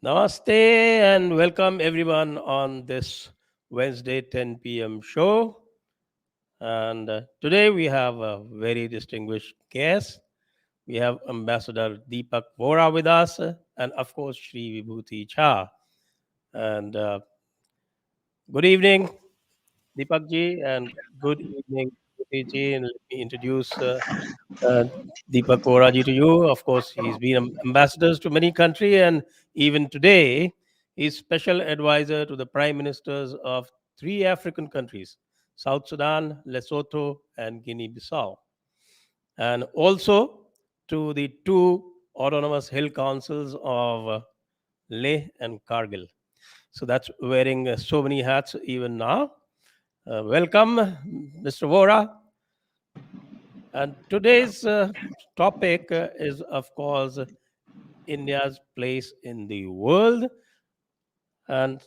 Namaste and welcome everyone on this Wednesday 10 p.m. show. And today we have a very distinguished guest. We have Ambassador Deepak Vohra with us, and of course, Shri Vibhuti Jha. And good evening, Deepak ji, and good evening, Vibhuti ji. And let me introduce uh, Deepak Vohra ji to you. Of course, he's been ambassadors to many countries, and even today, he's special advisor to the prime ministers of three African countries: South Sudan, Lesotho, and Guinea-Bissau, and also to the two autonomous hill councils of Leh and Kargil. So that's wearing so many hats even now. Welcome, Mr. Vohra. And today's topic is, of course, India's place in the world, and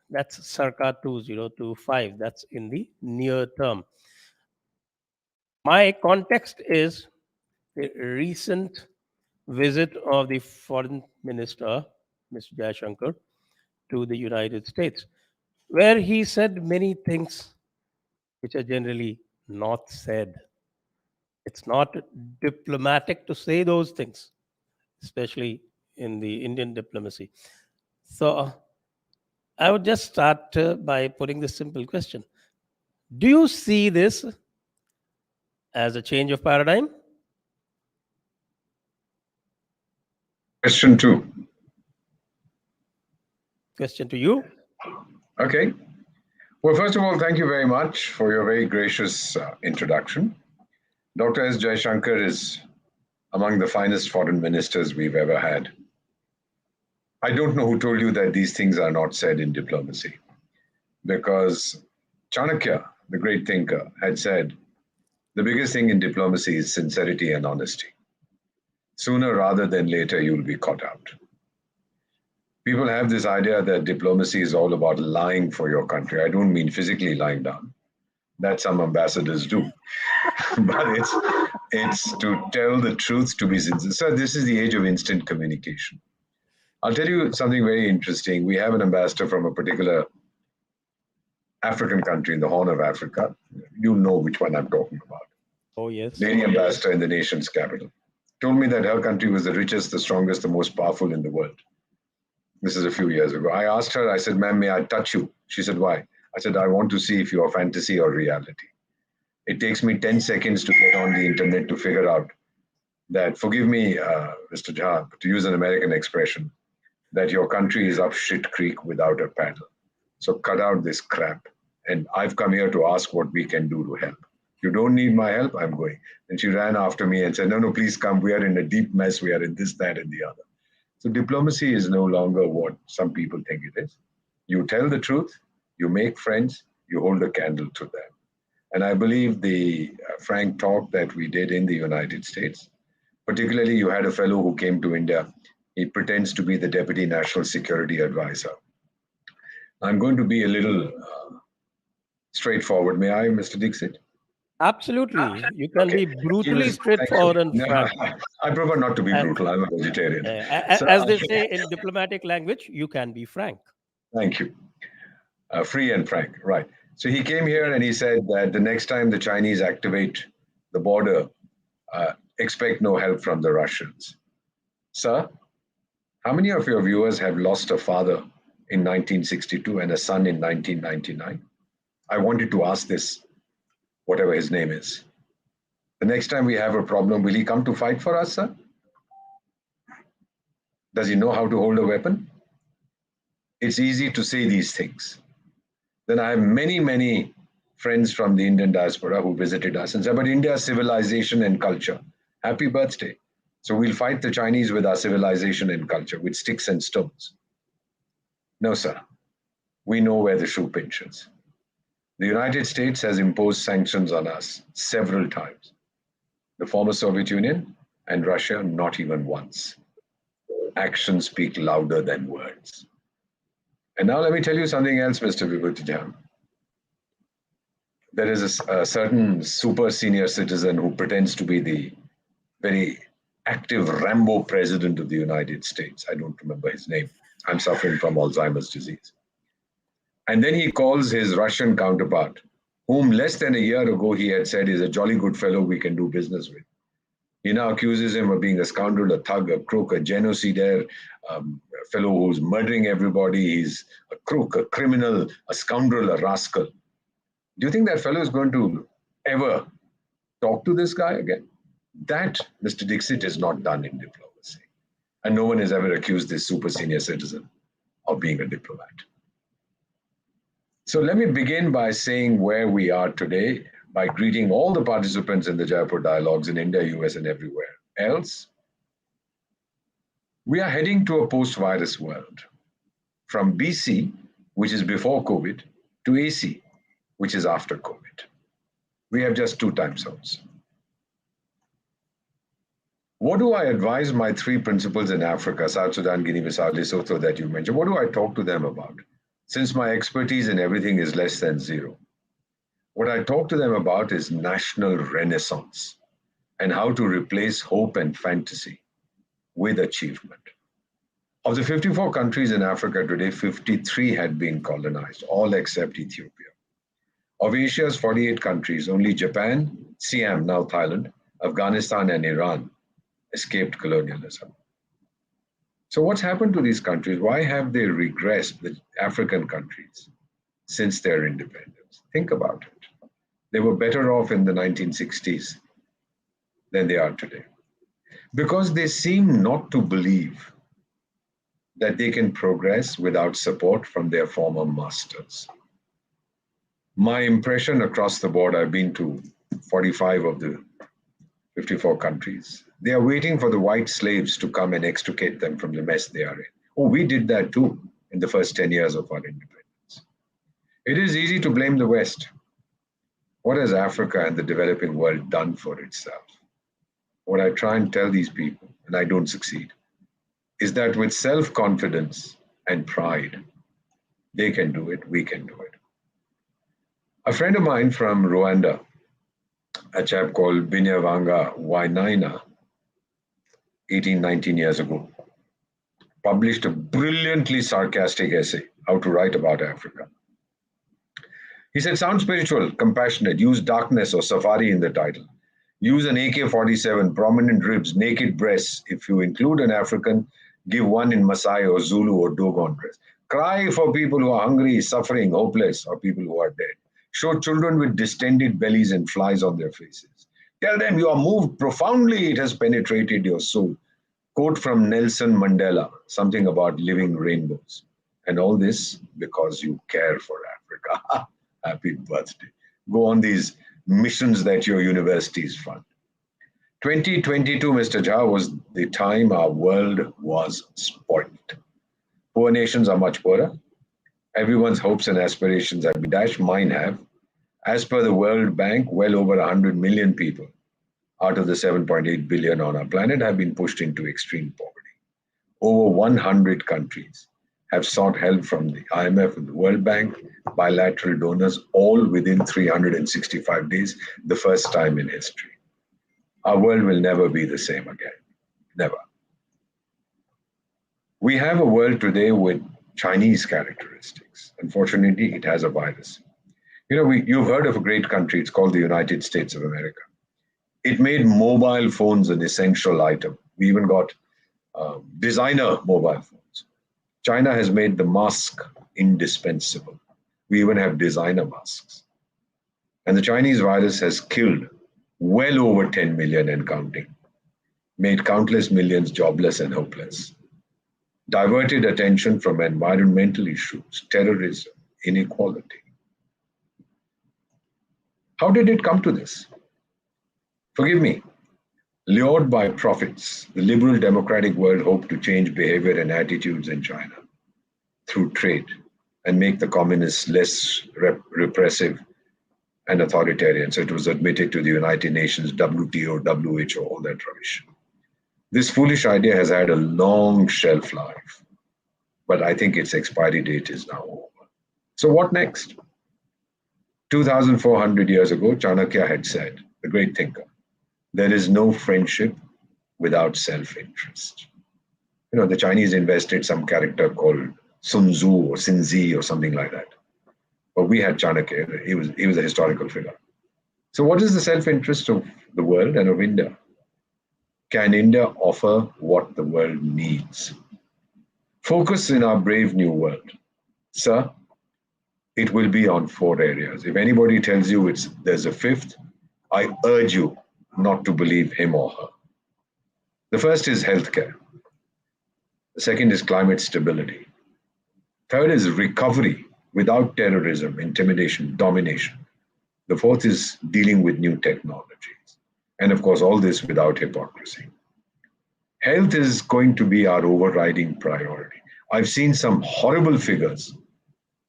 that's circa 2025. That's in the near term. My context is the recent visit of the foreign minister, Mr. Jaishankar, to the United States, where he said many things which are generally not said. It's not diplomatic to say those things, especially in the Indian diplomacy. So I would just start by putting this simple question: do you see this as a change of paradigm? Question two. Question to you. Okay. Well, first of all, thank you very much for your very gracious introduction. Dr. S. Jaishankar is among the finest foreign ministers we've ever had. I don't know who told you that these things are not said in diplomacy, because Chanakya, the great thinker, had said the biggest thing in diplomacy is sincerity and honesty. Sooner rather than later, you'll be caught out. People have this idea that diplomacy is all about lying for your country. I don't mean physically lying down. That some ambassadors do. But it's to tell the truth, to be sincere. So this is the age of instant communication. I'll tell you something very interesting. We have an ambassador from a particular African country in the Horn of Africa. You know which one I'm talking about. Oh, yes. Lady ambassador in the nation's capital. Told me that her country was the richest, the strongest, the most powerful in the world. This is a few years ago. I asked her, I said, ma'am, may I touch you? She said, why? I said, I want to see if you're fantasy or reality. It takes me 10 seconds to get on the internet to figure out that, forgive me, Mr. Jha, to use an American expression, that your country is up shit creek without a paddle. So cut out this crap. And I've come here to ask what we can do to help. You don't need my help, I'm going. And she ran after me and said, no, please come. We are in a deep mess. We are in this, that, and the other. So diplomacy is no longer what some people think it is. You tell the truth, you make friends, you hold a candle to them. And I believe the frank talk that we did in the United States, particularly you had a fellow who came to India. He pretends to be the Deputy National Security Advisor. I'm going to be a little straightforward. May I, Mr. Dixit? Absolutely. You can Okay. be brutally Thank you. straightforward and frank. I prefer not to be Uh, brutal. I'm a vegetarian. So, as they say in diplomatic language, you can be frank. thank you. Free and frank, right. So he came here and he said that the next time the Chinese activate the border, expect no help from the Russians. Sir, how many of your viewers have lost a father in 1962 and a son in 1999? I wanted to ask this, whatever his name is. The next time we have a problem, will he come to fight for us, sir? Does he know how to hold a weapon? It's easy to say these things. Then I have many, many friends from the Indian diaspora who visited us and said, but India's civilization and culture. Happy birthday. So we'll fight the Chinese with our civilization and culture, with sticks and stones. No, sir. We know where the shoe pinches. The United States has imposed sanctions on us several times. The former Soviet Union and Russia, not even once. Actions speak louder than words. And now let me tell you something else, Mr. Vibhuti Jha. There is a certain super senior citizen who pretends to be the very active Rambo president of the United States. I don't remember his name. I'm suffering from Alzheimer's disease. And then he calls his Russian counterpart, whom less than a year ago he had said is a jolly good fellow we can do business with. He now accuses him of being a scoundrel, a thug, a crook, a genocidaire, a fellow who's murdering everybody. He's a crook, a criminal, a scoundrel, a rascal. Do you think that fellow is going to ever talk to this guy again? That, Mr. Dixit, is not done in diplomacy. And no one has ever accused this super senior citizen of being a diplomat. So let me begin by saying where we are today, by greeting all the participants in the Jaipur dialogues in India, US, and everywhere else. We are heading to a post-virus world, from BC, which is before COVID, to AC, which is after COVID. We have just 2 time zones. What do I advise my 3 principals in Africa, South Sudan, Guinea-Bissau, Lesotho that you mentioned? What do I talk to them about? Since my expertise in everything is less than 0. What I talk to them about is national renaissance and how to replace hope and fantasy with achievement. Of the 54 countries in Africa today, 53 had been colonized, all except Ethiopia. Of Asia's 48 countries, only Japan, Siam, now Thailand, Afghanistan, and Iran escaped colonialism. So what's happened to these countries? Why have they regressed, the African countries, since their independence? Think about it. They were better off in the 1960s than they are today. Because they seem not to believe that they can progress without support from their former masters. My impression across the board, I've been to 45 of the 54 countries. They are waiting for the white slaves to come and extricate them from the mess they are in. Oh, we did that too in the first 10 years of our independence. It is easy to blame the West. What has Africa and the developing world done for itself? What I try and tell these people, and I don't succeed, is that with self-confidence and pride, they can do it, we can do it. A friend of mine from Rwanda, a chap called Binyavanga Wainaina, 18, 19 years ago, published a brilliantly sarcastic essay, How to Write About Africa. He said, sound spiritual, compassionate, use darkness or safari in the title. Use an AK-47, prominent ribs, naked breasts. If you include an African, give one in Maasai or Zulu or Dogon dress. Cry for people who are hungry, suffering, hopeless, or people who are dead. Show children with distended bellies and flies on their faces. Tell them you are moved profoundly, it has penetrated your soul. Quote from Nelson Mandela, something about living rainbows. And all this because you care for Africa. Happy birthday. Go on these missions that your universities fund. 2022, Mr. Jha, was the time our world was spoiled. Poor nations are much poorer. Everyone's hopes and aspirations have been dashed. Mine have. As per the World Bank, well over 100 million people out of the 7.8 billion on our planet have been pushed into extreme poverty. Over 100 countries have sought help from the IMF and the World Bank, bilateral donors, all within 365 days, the first time in history. Our world will never be the same again. Never. We have a world today with Chinese characteristics. Unfortunately, it has a virus. You know, you've heard of a great country, it's called the United States of America. It made mobile phones an essential item. We even got designer mobile phones. China has made the mask indispensable. We even have designer masks. And the Chinese virus has killed well over 10 million and counting, made countless millions jobless and hopeless, diverted attention from environmental issues, terrorism, inequality. How did it come to this? Forgive me. Lured by profits, the liberal democratic world hoped to change behavior and attitudes in China through trade and make the communists less repressive and authoritarian. So it was admitted to the United Nations, WTO, WHO, all that rubbish. This foolish idea has had a long shelf life, but I think its expiry date is now over. So what next? 2,400 years ago, Chanakya had said, the great thinker, there is no friendship without self-interest. The Chinese invested some character called Sun Tzu or Sinzi or something like that. But we had Chanakya. He was a historical figure. So what is the self-interest of the world and of India? Can India offer what the world needs? Focus in our brave new world. Sir, it will be on 4 areas. If anybody tells you there's a 5th, I urge you not to believe him or her. The first is healthcare. The second is climate stability. Third is recovery without terrorism, intimidation, domination. The fourth is dealing with new technologies. And of course, all this without hypocrisy. Health is going to be our overriding priority. I've seen some horrible figures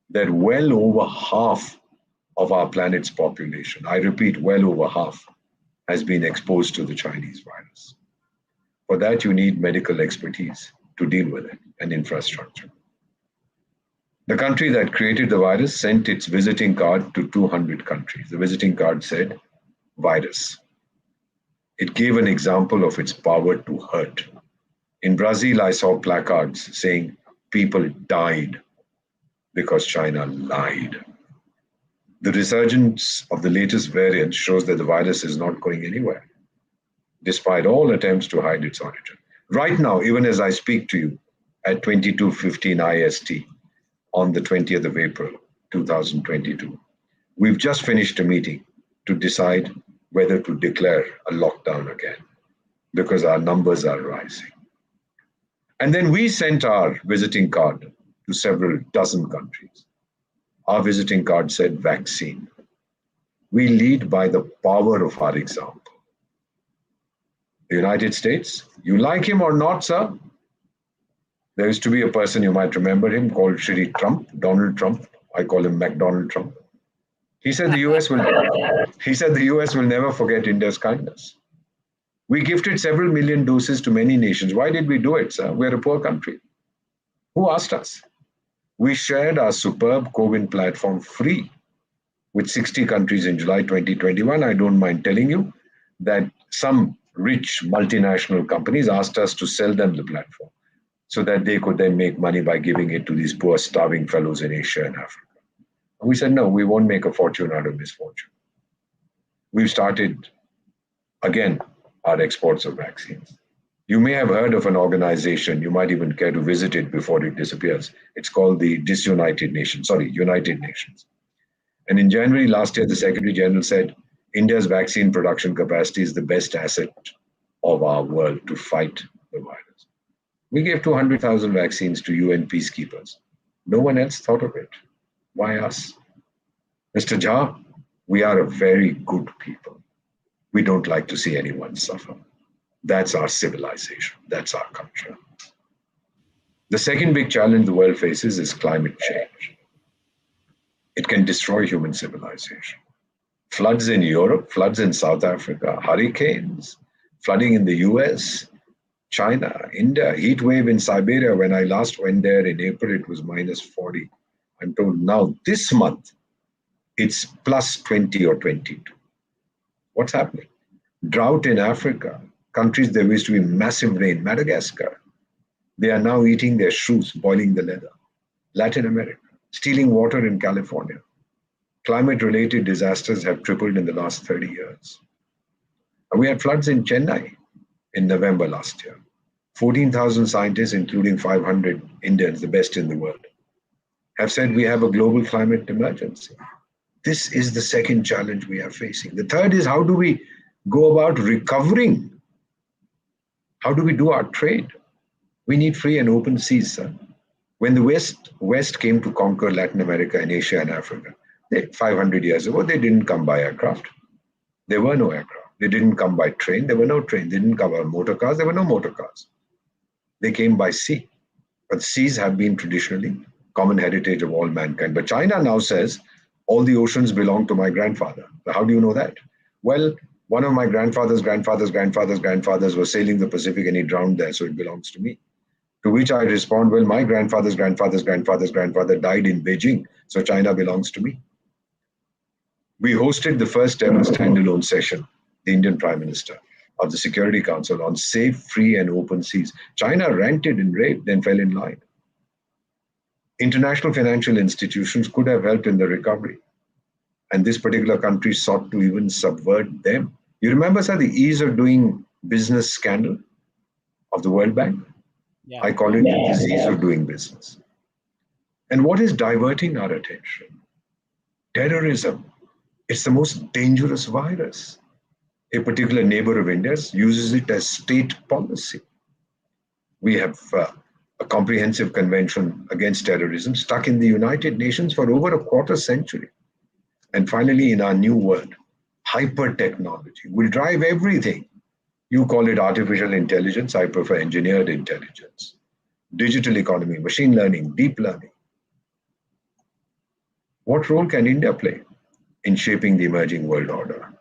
that well over half of our planet's population, I repeat, well over half, has been exposed to the Chinese virus. For that, you need medical expertise to deal with it and infrastructure. The country that created the virus sent its visiting card to 200 countries. The visiting card said, virus. It gave an example of its power to hurt. In Brazil, I saw placards saying people died because China lied. The resurgence of the latest variant shows that the virus is not going anywhere, despite all attempts to hide its origin. Right now, even as I speak to you at 22:15 IST on the 20th of April, 2022, we've just finished a meeting to decide whether to declare a lockdown again because our numbers are rising. And then we sent our visiting card to several dozen countries. Our visiting card said vaccine. We lead by the power of our example. The United States, you like him or not, sir? There used to be a person, you might remember him, called Shri Trump, Donald Trump. I call him McDonald Trump. He said the US will never forget India's kindness. We gifted several million doses to many nations. Why did we do it, sir? We're a poor country. Who asked us? We shared our superb CoWIN platform free with 60 countries in July 2021. I don't mind telling you that some rich multinational companies asked us to sell them the platform so that they could then make money by giving it to these poor starving fellows in Asia and Africa. And we said, no, we won't make a fortune out of misfortune. We've started, again, our exports of vaccines. You may have heard of an organization, you might even care to visit it before it disappears. It's called the United Nations. And in January last year, the Secretary General said, India's vaccine production capacity is the best asset of our world to fight the virus. We gave 200,000 vaccines to UN peacekeepers. No one else thought of it. Why us? Mr. Jha, we are a very good people. We don't like to see anyone suffer. That's our civilization. That's our culture. The second big challenge the world faces is climate change. It can destroy human civilization. Floods in Europe, floods in South Africa, hurricanes, flooding in the US, China, India, heat wave in Siberia. When I last went there in April, it was minus 40. I'm told now this month, it's plus 20 or 22. What's happening? Drought in Africa, countries there used to be massive rain, Madagascar. They are now eating their shoes, boiling the leather. Latin America, stealing water in California. Climate-related disasters have tripled in the last 30 years. And we had floods in Chennai in November last year. 14,000 scientists, including 500 Indians, the best in the world, have said we have a global climate emergency. This is the second challenge we are facing. The third is how do we go about recovering? How do we do our trade? We need free and open seas, sir. When the West came to conquer Latin America and Asia and Africa, 500 years ago, they didn't come by aircraft. There were no aircraft. They didn't come by train. There were no trains. They didn't come by motor cars. There were no motor cars. They came by sea. But seas have been traditionally common heritage of all mankind. But China now says, all the oceans belong to my grandfather. How do you know that? Well, one of my grandfather's grandfathers was sailing the Pacific and he drowned there, so it belongs to me. To which I respond, well, my grandfather's grandfather died in Beijing, so China belongs to me. We hosted the first ever standalone session, the Indian Prime Minister, of the Security Council on safe, free, and open seas. China ranted and raved, then fell in line. International financial institutions could have helped in the recovery, and this particular country sought to even subvert them. You remember, sir, the ease of doing business scandal of the World Bank? Yeah. I call it the disease of doing business. And what is diverting our attention? Terrorism. It's the most dangerous virus. A particular neighbor of India's uses it as state policy. We have a comprehensive convention against terrorism stuck in the United Nations for over a quarter century. And finally, in our new world, hyper technology will drive everything. You call it artificial intelligence, I prefer engineered intelligence. Digital economy, machine learning, deep learning. What role can India play in shaping the emerging world order?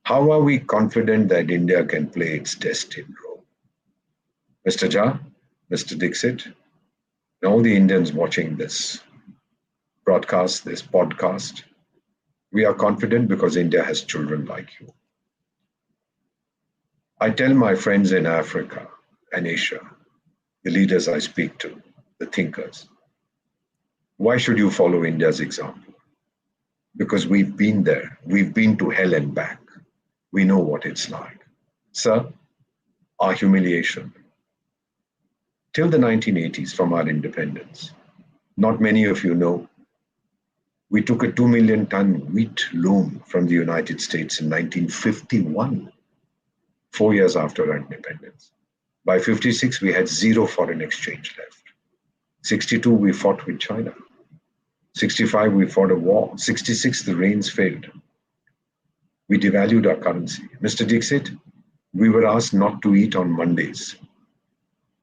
How are we confident that India can play its destined role? Mr. Jha, Mr. Dixit, and all the Indians watching this broadcast, this podcast, we are confident because India has children like you. I tell my friends in Africa and Asia, the leaders I speak to, the thinkers, why should you follow India's example? Because we've been there. We've been to hell and back. We know what it's like. Sir, our humiliation. Till the 1980s, from our independence, not many of you know, we took a 2 million ton wheat loan from the United States in 1951, 4 years after our independence. By 56, we had zero foreign exchange left. 62, we fought with China. 65, we fought a war. 66, the rains failed. We devalued our currency. Mr. Dixit, we were asked not to eat on Mondays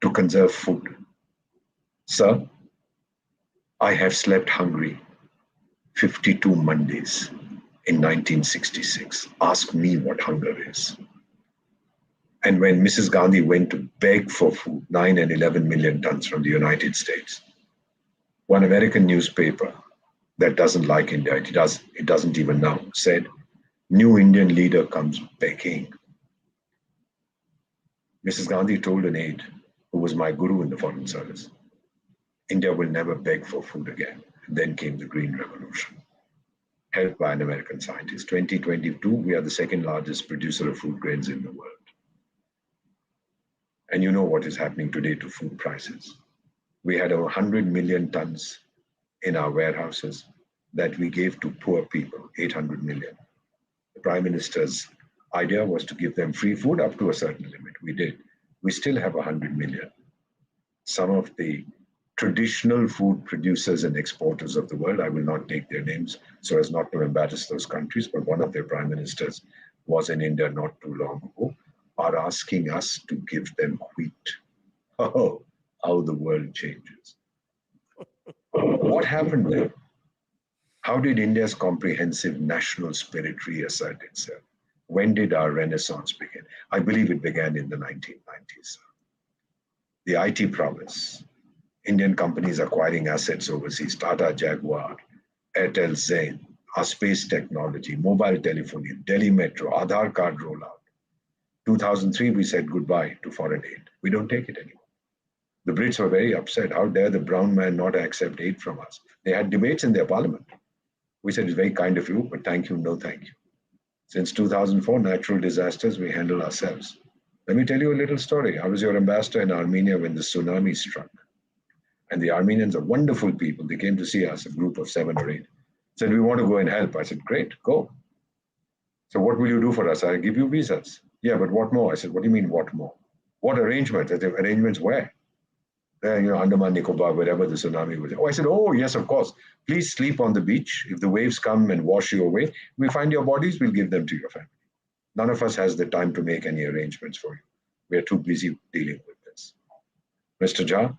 to conserve food. Sir, I have slept hungry 52 Mondays in 1966. Ask me what hunger is. And when Mrs. Gandhi went to beg for food, 9 and 11 million tons from the United States, one American newspaper that doesn't like India, it doesn't even know, said, new Indian leader comes begging. Mrs. Gandhi told an aide, who was my guru in the Foreign Service, India will never beg for food again. And then came the Green Revolution, helped by an American scientist. 2022, we are the second largest producer of food grains in the world. And you know what is happening today to food prices. We had over 100 million tons in our warehouses that we gave to poor people, 800 million. The Prime Minister's idea was to give them free food up to a certain limit. We did. We still have 100 million. Some of the traditional food producers and exporters of the world, I will not take their names so as not to embarrass those countries, but one of their prime ministers was in India not too long ago, are asking us to give them wheat. Oh, how the world changes. What happened there? How did India's comprehensive national spirit reassert itself? When did our renaissance begin? I believe it began in the 1990s. The IT prowess, Indian companies acquiring assets overseas, Tata Jaguar, Airtel Zen, our space technology, mobile telephony, Delhi Metro, Aadhaar card rollout. 2003, we said goodbye to foreign aid. We don't take it anymore. The Brits were very upset. How dare the brown man not accept aid from us? They had debates in their parliament. We said, it's very kind of you, but thank you, no thank you. Since 2004, natural disasters, we handle ourselves. Let me tell you a little story. I was your ambassador in Armenia when the tsunami struck. And the Armenians are wonderful people. They came to see us, a group of 7 or 8. Said, we want to go and help. I said, great, go. So what will you do for us? I'll give you visas. Yeah, but what more? I said, what do you mean, what more? What arrangements? I said, arrangements where? There, Andaman, Nicobar, wherever the tsunami was. Oh, I said, oh, yes, of course. Please sleep on the beach. If the waves come and wash you away, we find your bodies, we'll give them to your family. None of us has the time to make any arrangements for you. We are too busy dealing with this. Mr. Jha,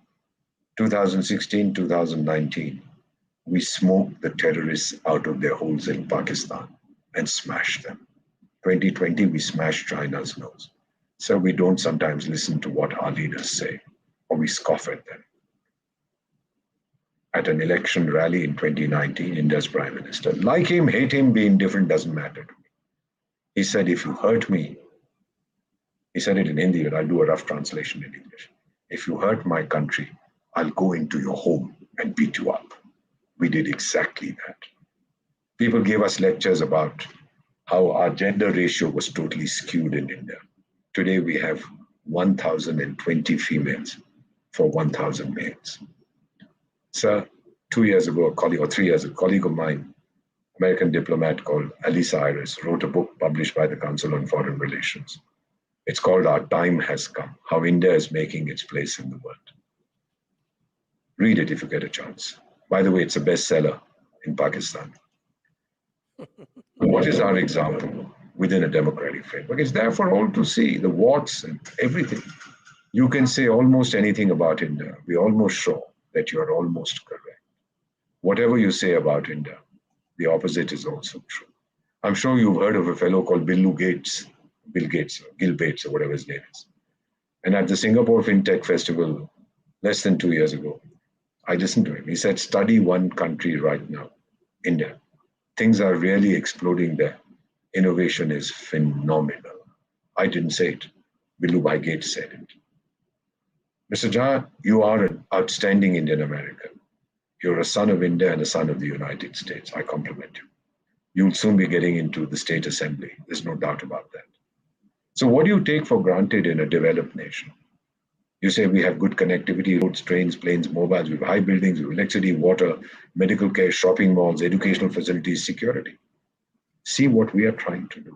2016, 2019, we smoked the terrorists out of their holes in Pakistan and smashed them. 2020, we smashed China's nose. So we don't sometimes listen to what our leaders say, or we scoff at them. At an election rally in 2019, India's Prime Minister, like him, hate him, be indifferent, doesn't matter to me. He said, if you hurt me, He said it in Hindi, but I'll do a rough translation in English. If you hurt my country, I'll go into your home and beat you up. We did exactly that. People gave us lectures about how our gender ratio was totally skewed in India. Today we have 1,020 females for 1,000 males. Sir, 2 years ago, a colleague, or 3 years ago, a colleague of mine, American diplomat called Alisa Iris, wrote a book published by the Council on Foreign Relations. It's called Our Time Has Come, How India is Making Its Place in the World. Read it if you get a chance. By the way, it's a bestseller in Pakistan. What is our example within a democratic framework? It's there for all to see, the warts and everything. You can say almost anything about India. We're almost sure that you are almost correct. Whatever you say about India, the opposite is also true. I'm sure you've heard of a fellow called Bill Gates, or Gil Bates, or whatever his name is. And at the Singapore FinTech Festival, less than 2 years ago, I listened to him. He said, study one country right now, India. Things are really exploding there. Innovation is phenomenal. I didn't say it. Billu Gates said it. Mr. Jha, you are an outstanding Indian American. You're a son of India and a son of the United States. I compliment you. You'll soon be getting into the state assembly. There's no doubt about that. So what do you take for granted in a developed nation? You say we have good connectivity, roads, trains, planes, mobiles, we have high buildings, we have electricity, water, medical care, shopping malls, educational facilities, security. See what we are trying to do.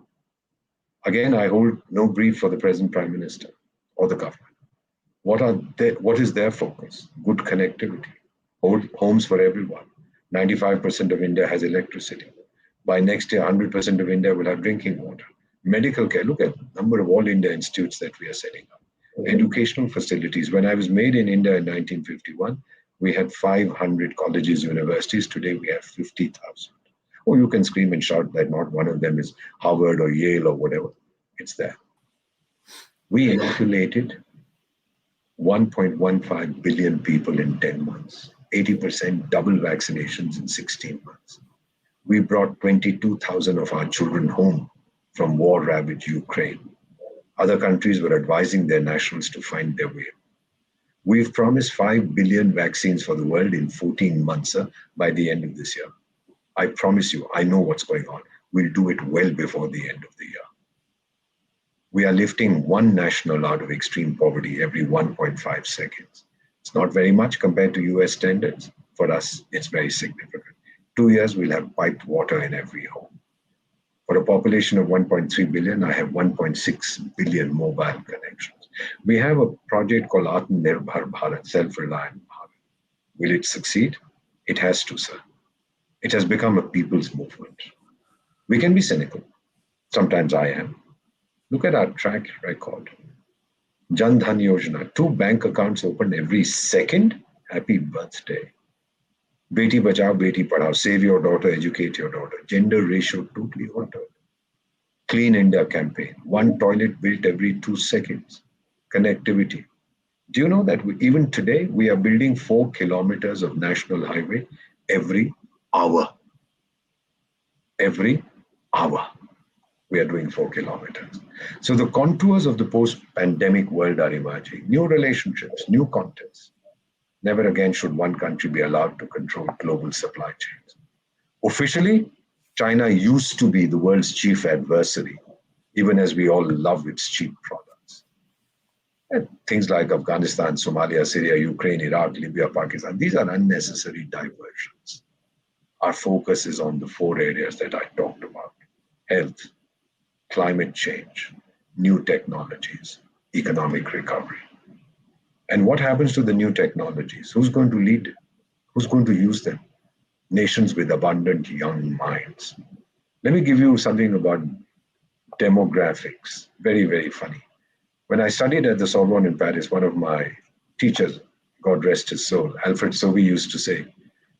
Again, I hold no brief for the present Prime Minister or the government. What is their focus? Good connectivity, homes for everyone. 95% of India has electricity. By next year, 100% of India will have drinking water. Medical care, look at the number of all India institutes that we are setting up. Educational facilities. When I was made in India in 1951, we had 500 colleges, universities. Today we have 50,000. Oh, you can scream and shout that not one of them is Harvard or Yale or whatever. It's there. We inoculated 1.15 billion people in 10 months, 80% double vaccinations in 16 months. We brought 22,000 of our children home from war-ravaged Ukraine. Other countries were advising their nationals to find their way. We've promised 5 billion vaccines for the world in 14 months by the end of this year. I promise you, I know what's going on. We'll do it well before the end of the year. We are lifting one national out of extreme poverty every 1.5 seconds. It's not very much compared to US standards. For us, it's very significant. 2 years, we'll have piped water in every home. For a population of 1.3 billion, I have 1.6 billion mobile connections. We have a project called Atmanirbhar Bharat, self-reliant Bharat. Will it succeed? It has to, sir. It has become a people's movement. We can be cynical. Sometimes I am. Look at our track record. Jan Dhan Yojana, 2 bank accounts opened every second. Happy birthday. Beti Bachao, Beti Padhao, save your daughter, educate your daughter. Gender ratio totally altered. Clean India campaign, 1 toilet built every 2 seconds. Connectivity. Do you know that even today we are building 4 kilometers of national highway every hour? Every hour we are doing 4 kilometers. So the contours of the post-pandemic world are emerging. New relationships, new contexts. Never again should one country be allowed to control global supply chains. Officially, China used to be the world's chief adversary, even as we all love its cheap products. And things like Afghanistan, Somalia, Syria, Ukraine, Iraq, Libya, Pakistan, these are unnecessary diversions. Our focus is on the 4 areas that I talked about: health, climate change, new technologies, economic recovery. And what happens to the new technologies? Who's going to lead it? Who's going to use them? Nations with abundant young minds. Let me give you something about demographics. Very, very funny. When I studied at the Sorbonne in Paris, one of my teachers, God rest his soul, Alfred Sauvy, used to say,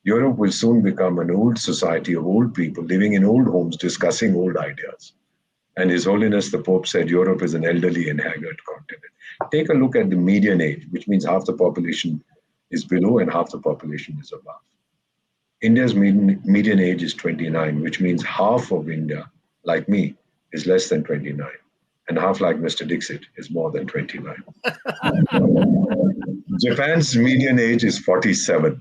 Europe will soon become an old society of old people living in old homes discussing old ideas. And His Holiness the Pope said Europe is an elderly and haggard continent. Take a look at the median age, which means half the population is below and half the population is above. India's median age is 29, which means half of India, like me, is less than 29. and half like Mr. Dixit is more than 29. Japan's median age is 47.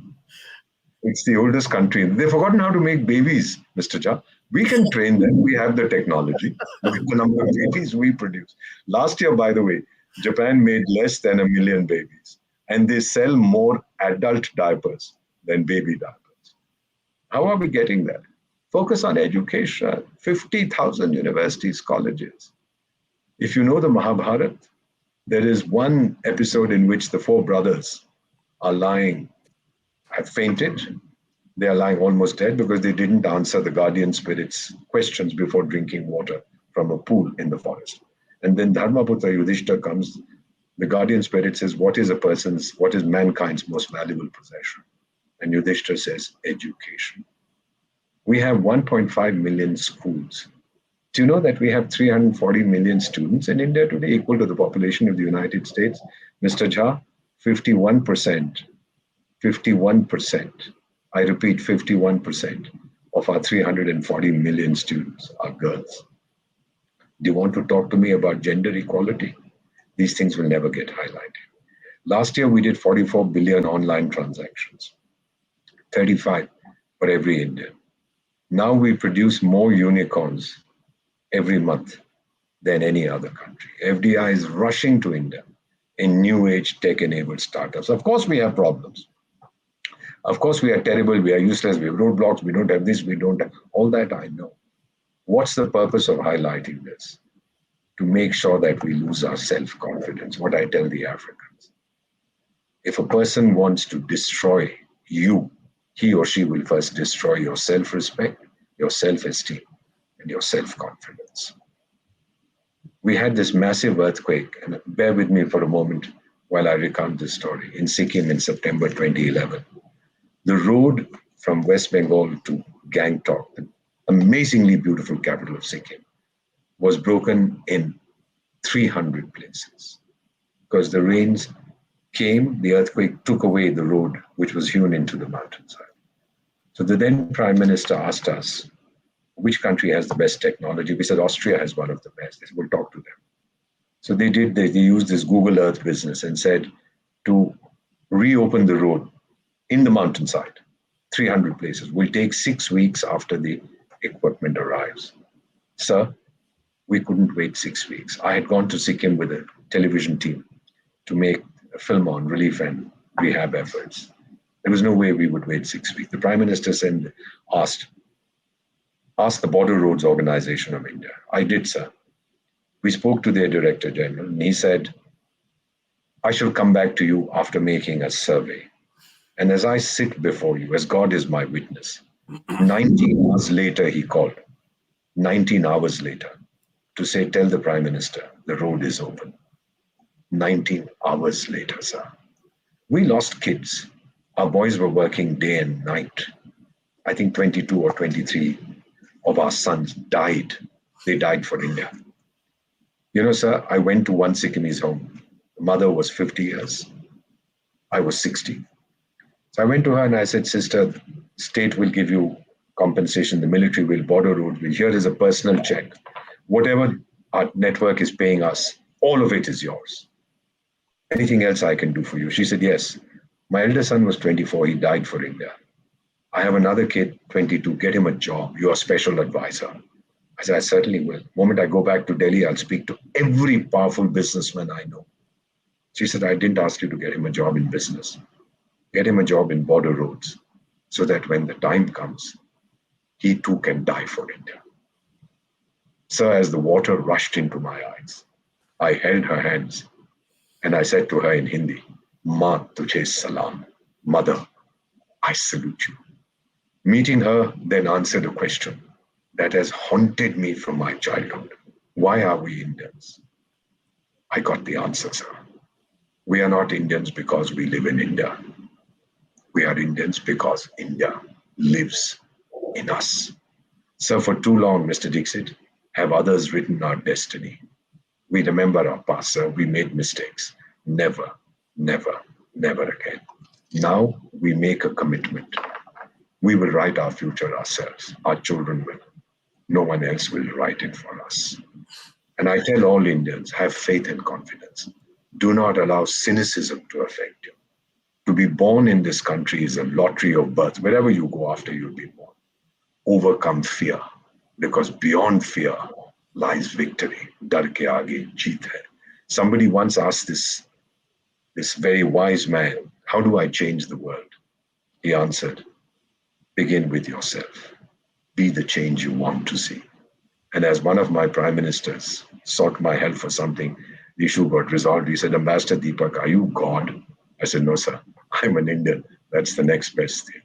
It's the oldest country. They've forgotten how to make babies, Mr. Jha. We can train them. We have the technology. Look at the number of babies we produce. Last year, by the way, Japan made less than 1 million babies, and they sell more adult diapers than baby diapers. How are we getting that? Focus on education. 50,000 universities, colleges. If you know the Mahabharata, there is one episode in which the four brothers are lying, have fainted. They are lying almost dead because they didn't answer the guardian spirit's questions before drinking water from a pool in the forest. And then Dharmaputra Yudhishthira comes. The guardian spirit says, what is mankind's most valuable possession? And Yudhishthira says, education. We have 1.5 million schools. Do you know that we have 340 million students in India today, equal to the population of the United States? Mr. Jha, 51%, 51%, I repeat, 51% of our 340 million students are girls. Do you want to talk to me about gender equality? These things will never get highlighted. Last year, we did 44 billion online transactions, 35 for every Indian. Now we produce more unicorns every month than any other country. FDI is rushing to India in new age tech-enabled startups. Of course, we have problems. Of course, we are terrible, we are useless, we have roadblocks, we don't have this, we don't have all that, I know. What's the purpose of highlighting this? To make sure that we lose our self-confidence, what I tell the Africans. If a person wants to destroy you, he or she will first destroy your self-respect, your self-esteem, and your self-confidence. We had this massive earthquake, and bear with me for a moment while I recount this story, in Sikkim in September 2011. The road from West Bengal to Gangtok, the amazingly beautiful capital of Sikkim, was broken in 300 places because the rains came, the earthquake took away the road which was hewn into the mountainside. So the then Prime Minister asked us, which country has the best technology? We said Austria has one of the best. They said, we'll talk to them. So they used this Google Earth business and said to reopen the road in the mountainside, 300 places, will take 6 weeks after the equipment arrives. Sir, we couldn't wait 6 weeks. I had gone to Sikkim with a television team to make a film on relief and rehab efforts. There was no way we would wait 6 weeks. The Prime Minister asked the Border Roads Organization of India. I did, sir. We spoke to their Director General, and he said, I shall come back to you after making a survey. And as I sit before you, as God is my witness, 19 hours later he called, 19 hours later, to say, tell the Prime Minister, the road is open. 19 hours later, sir. We lost kids. Our boys were working day and night. I think 22 or 23 of our sons died. They died for India. You know, sir, I went to one Sikkimese home. The mother was 50 years. I was 60. So I went to her and I said, sister, state will give you compensation. The military will, border roads will. Here is a personal check. Whatever our network is paying us, all of it is yours. Anything else I can do for you? She said, yes. My elder son was 24. He died for India. I have another kid, 22. Get him a job. You're a special advisor. I said, I certainly will. The moment I go back to Delhi, I'll speak to every powerful businessman I know. She said, I didn't ask you to get him a job in business. Get him a job in border roads so that when the time comes, he too can die for India. Sir, as the water rushed into my eyes, I held her hands and I said to her in Hindi, Ma tujhe salam, mother, I salute you. Meeting her then answered a question that has haunted me from my childhood. Why are we Indians? I got the answer, sir. We are not Indians because we live in India. We are Indians because India lives in us. Sir, for too long, Mr. Dixit, have others written our destiny. We remember our past, sir. We made mistakes. Never, never, never again. Now we make a commitment. We will write our future ourselves. Our children will. No one else will write it for us. And I tell all Indians, have faith and confidence. Do not allow cynicism to affect you. To be born in this country is a lottery of birth. Wherever you go after you'll be born. Overcome fear, because beyond fear lies victory. Dar ke aage jeet hai. Somebody once asked this very wise man, how do I change the world? He answered, begin with yourself. Be the change you want to see. And as one of my prime ministers sought my help for something, the issue got resolved. He said, Ambassador Deepak, are you God? I said, no, sir. I'm an Indian. That's the next best thing.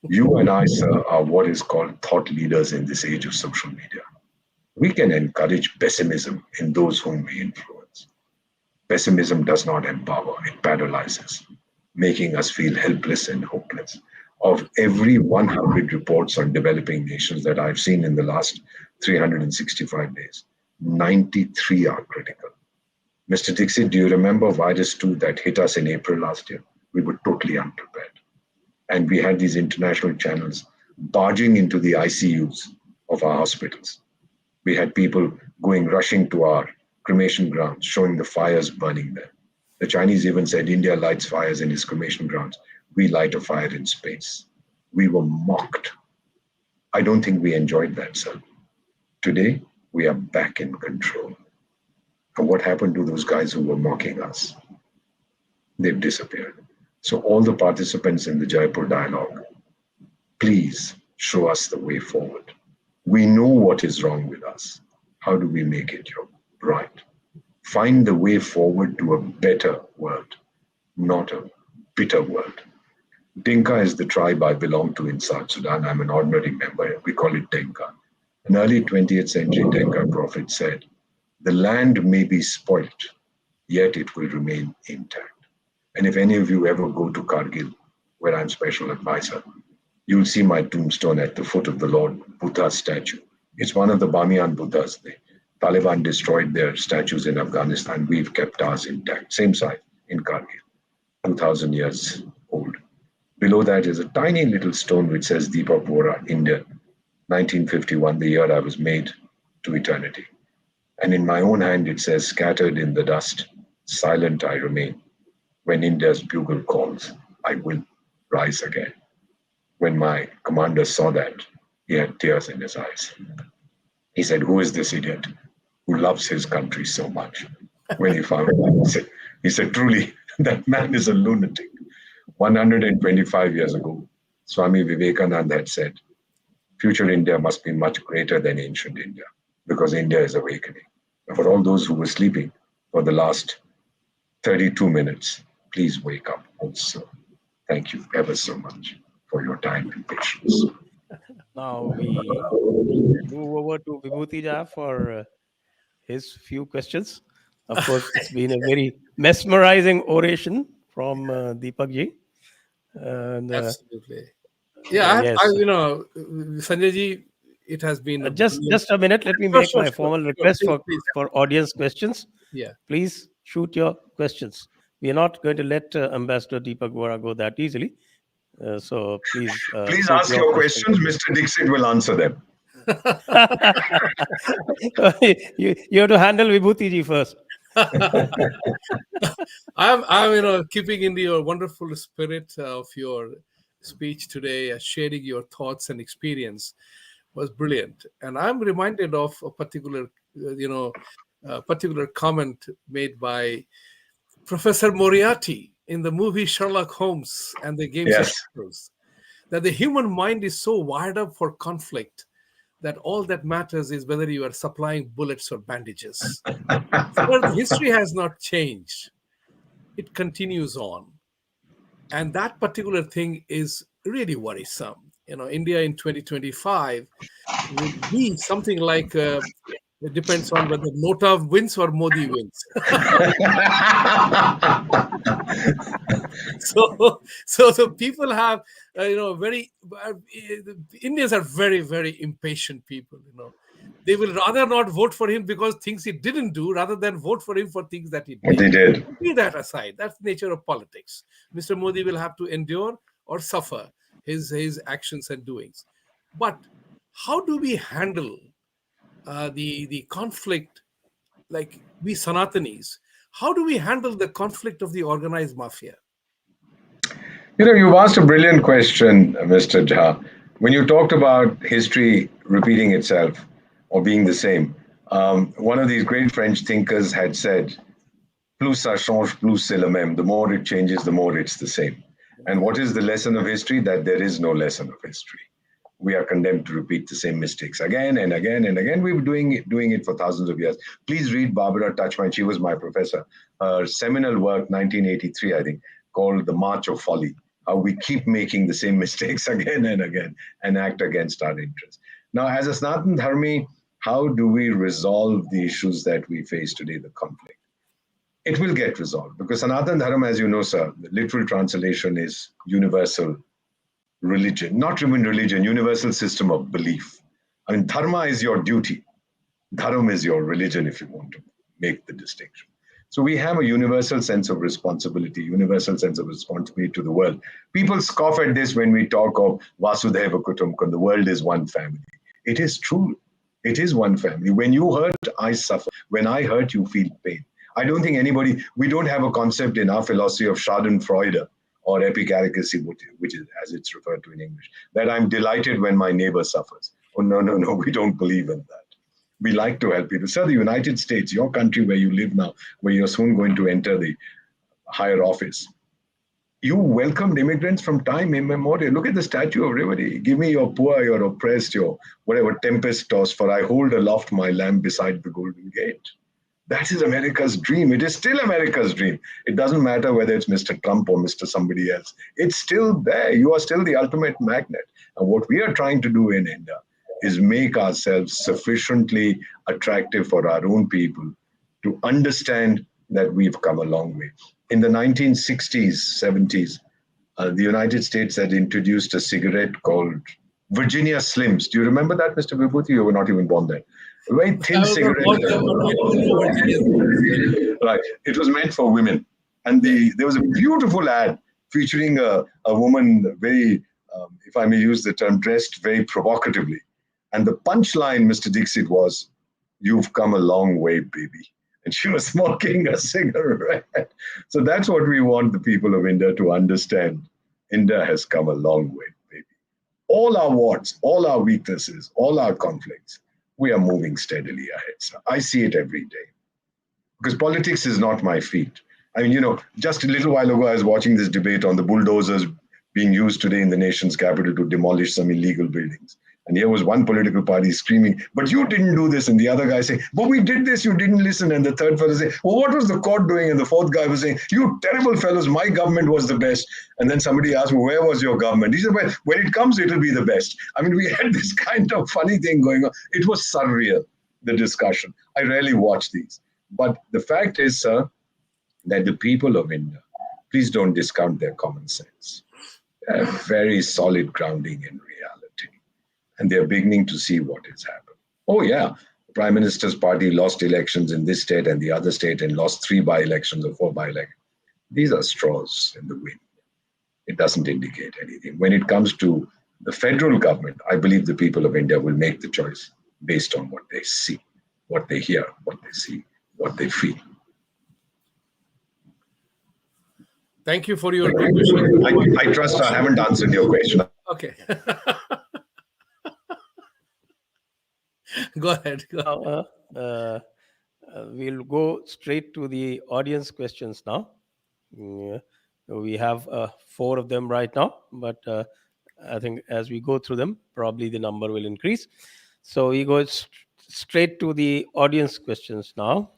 You and I, sir, are what is called thought leaders in this age of social media. We can encourage pessimism in those whom we influence. Pessimism does not empower, it paralyzes, making us feel helpless and hopeless. Of every 100 reports on developing nations that I've seen in the last 365 days, 93 are critical. Mr. Dixit, do you remember virus 2 that hit us in April last year? We were totally unprepared. And we had these international channels barging into the ICUs of our hospitals. We had people rushing to our cremation grounds, showing the fires burning there. The Chinese even said India lights fires in its cremation grounds. We light a fire in space. We were mocked. I don't think we enjoyed that, sir. Today, we are back in control. And what happened to those guys who were mocking us? They've disappeared. So all the participants in the Jaipur dialogue, please show us the way forward. We know what is wrong with us. How do we make it right? Find the way forward to a better world, not a bitter world. Dinka is the tribe I belong to in South Sudan. I'm an ordinary member. We call it Dinka. An early 20th century Dinka prophet said, the land may be spoilt, yet it will remain intact. And if any of you ever go to Kargil, where I'm special advisor, you'll see my tombstone at the foot of the Lord Buddha statue. It's one of the Bamiyan Buddhas. The Taliban destroyed their statues in Afghanistan. We've kept ours intact. Same site in Kargil, 2,000 years old. Below that is a tiny little stone which says Deepak Vohra, India, 1951, the year I was made to eternity. And in my own hand it says, scattered in the dust, silent I remain. When India's bugle calls, I will rise again. When my commander saw that, he had tears in his eyes. He said, who is this idiot who loves his country so much? When he found out, he said, truly, that man is a lunatic. 125 years ago, Swami Vivekananda had said, future India must be much greater than ancient India, because India is awakening. And for all those who were sleeping for the last 32 minutes, please wake up also. Thank you ever so much for your time and patience. Now we move over to Vibhuti Jha for his few questions. Of course, it's been a very mesmerizing oration from Deepak ji. And Absolutely. Yeah, yes, Sanjay ji, it has been a brilliant. just a minute. Let me Sure, make sure, my sure, formal sure. request Please, please. for audience questions. Yeah. Please shoot your questions. We are not going to let Ambassador Deepak Vohra go that easily. So please Please shoot ask your your questions. questions. Mr. Dixit will answer them. You have to handle Vibhuti ji first. I'm keeping in your wonderful spirit of your speech today, sharing your thoughts and experience was brilliant. And I'm reminded of a particular comment made by Professor Moriarty in the movie Sherlock Holmes and the Games of Yes. Shadows, that the human mind is so wired up for conflict that all that matters is whether you are supplying bullets or bandages. But the history has not changed. It continues on. And that particular thing is really worrisome. India in 2025 would be something like, it depends on whether Nota wins or Modi wins. So people have, very, Indians are very, very impatient people, They will rather not vote for him because things he didn't do rather than vote for him for things that he did. They did. Leave that aside. That's the nature of politics. Mr. Modi will have to endure or suffer his actions and doings. But how do we handle the conflict, like we Sanatanis, how do we handle the conflict of the organized mafia? You've asked a brilliant question, Mr. Jha. When you talked about history repeating itself or being the same, one of these great French thinkers had said, plus ça change, plus c'est le même. The more it changes, the more it's the same. And what is the lesson of history? That there is no lesson of history. We are condemned to repeat the same mistakes again and again and again. We've been doing it for thousands of years. Please read Barbara Tuchman. She was my professor. Her seminal work, 1983, I think, called The March of Folly. How we keep making the same mistakes again and again and act against our interests. Now, as a Sanatan Dharmi, how do we resolve the issues that we face today, the conflict? It will get resolved because Sanatan Dharma, as you know, sir, the literal translation is universal religion, not even religion, universal system of belief. I mean, dharma is your duty. Dharma is your religion, if you want to make the distinction. So we have a universal sense of responsibility, universal sense of responsibility to the world. People scoff at this when we talk of Vasudhaiva Kutumbakam, the world is one family. It is true. It is one family. When you hurt, I suffer. When I hurt, you feel pain. I don't think we don't have a concept in our philosophy of Schadenfreude or epicaricacy, which is as it's referred to in English, that I'm delighted when my neighbor suffers. Oh, no, we don't believe in that. We like to help people. Sir, the United States, your country where you live now, where you're soon going to enter the higher office, you welcomed immigrants from time immemorial. Look at the Statue of Liberty. Give me your poor, your oppressed, your whatever tempest tossed, for I hold aloft my lamp beside the golden gate. That is America's dream. It is still America's dream. It doesn't matter whether it's Mr. Trump or Mr. somebody else. It's still there. You are still the ultimate magnet. And what we are trying to do in India is make ourselves sufficiently attractive for our own people to understand that we've come a long way. In the 1960s, 70s, the United States had introduced a cigarette called Virginia Slims. Do you remember that, Mr. Vibhuti? You were not even born then. A very thin cigarette. Right. It was meant for women. And there was a beautiful ad featuring a woman very, if I may use the term, dressed very provocatively. And the punchline, Mr. Dixit, was, "You've come a long way, baby." And she was smoking a cigarette. So that's what we want the people of India to understand. India has come a long way, baby. All our warts, all our weaknesses, all our conflicts, we are moving steadily ahead, sir. I see it every day. Because politics is not my feat. I mean, just a little while ago, I was watching this debate on the bulldozers being used today in the nation's capital to demolish some illegal buildings. And here was one political party screaming, "But you didn't do this." And the other guy saying, "But we did this, you didn't listen." And the third fellow saying, "Well, what was the court doing?" And the fourth guy was saying, "You terrible fellows, my government was the best." And then somebody asked, "Well, where was your government?" He said, "Well, when it comes, it'll be the best." I mean, we had this kind of funny thing going on. It was surreal, the discussion. I rarely watch these. But the fact is, sir, that the people of India, please don't discount their common sense. They have very solid grounding in reality. And they're beginning to see what has happened. Oh, yeah, the Prime Minister's party lost elections in this state and the other state and lost 3 by-elections or 4 by-elections. These are straws in the wind. It doesn't indicate anything. When it comes to the federal government, I believe the people of India will make the choice based on what they see, what they hear, what they see, what they feel. Thank you for your contribution. I trust I haven't answered your question. Okay. Go ahead. We'll go straight to the audience questions now. We have 4 of them right now, but I think as we go through them, probably the number will increase. So we go straight to the audience questions now.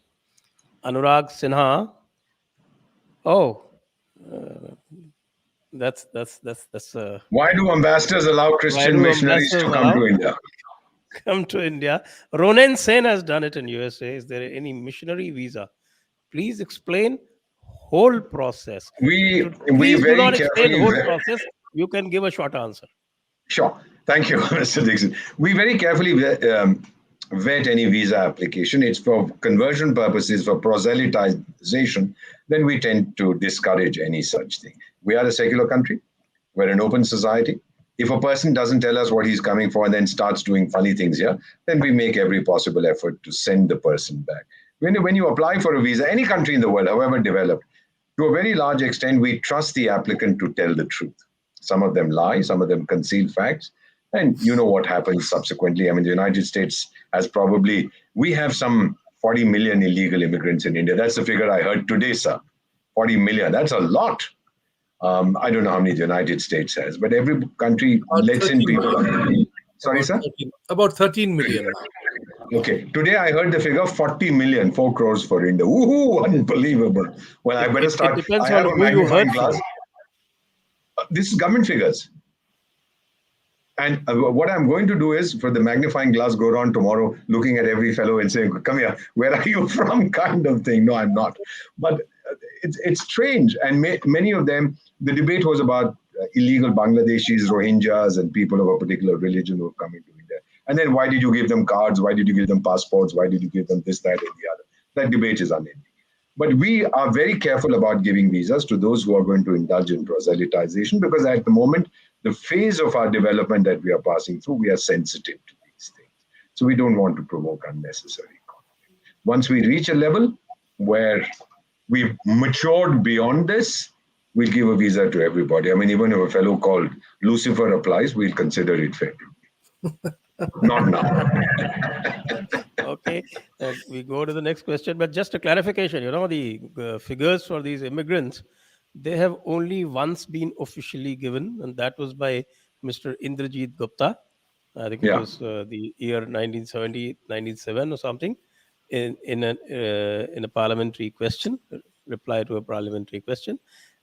Anurag Sinha. Oh, that's. Why do ambassadors allow Christian missionaries to come to India? Come to India. Ronen Sen has done it in USA. Is there any missionary visa? Please explain whole process. We Please do very not explain carefully whole process. You can give a short answer. Sure. Thank you, Mr. Dixit. We very carefully vet any visa application. It's for conversion purposes, for proselytization. Then we tend to discourage any such thing. We are a secular country. We're an open society. If a person doesn't tell us what he's coming for and then starts doing funny things here, then we make every possible effort to send the person back. When you apply for a visa, any country in the world, however developed, to a very large extent, we trust the applicant to tell the truth. Some of them lie, some of them conceal facts, and you know what happens subsequently. I mean, the United States has probably, we have some 40 million illegal immigrants in India. That's the figure I heard today, sir. 40 million, that's a lot. I don't know how many the United States has, but every country About lets in 13 people. million. Sorry, About sir? 13, about 13 million now. Okay. Today I heard the figure 40 million, 4 crores for India. Woohoo! Unbelievable. Well, I better It start. depends I on have a who you magnifying heard glass. from. This is government figures. And what I'm going to do is, for the magnifying glass, go around tomorrow looking at every fellow and saying, come here, where are you from, kind of thing. No, I'm not. But it's strange. And many of them, the debate was about illegal Bangladeshis, Rohingyas, and people of a particular religion who are coming to India. And then why did you give them cards? Why did you give them passports? Why did you give them this, that, and the other? That debate is unending. But we are very careful about giving visas to those who are going to indulge in proselytization, because at the moment, the phase of our development that we are passing through, we are sensitive to these things. So we don't want to provoke unnecessary conflict. Once we reach a level where we've matured beyond this, we'll give a visa to everybody. I mean, even if a fellow called Lucifer applies, we'll consider it favorably. Not now. Okay, we go to the next question. But just a clarification, the figures for these immigrants, they have only once been officially given, and that was by Mr. Indrajit Gupta. I think it Yeah. was the year 1970, 1997 or something, in a parliamentary question, reply to a parliamentary question.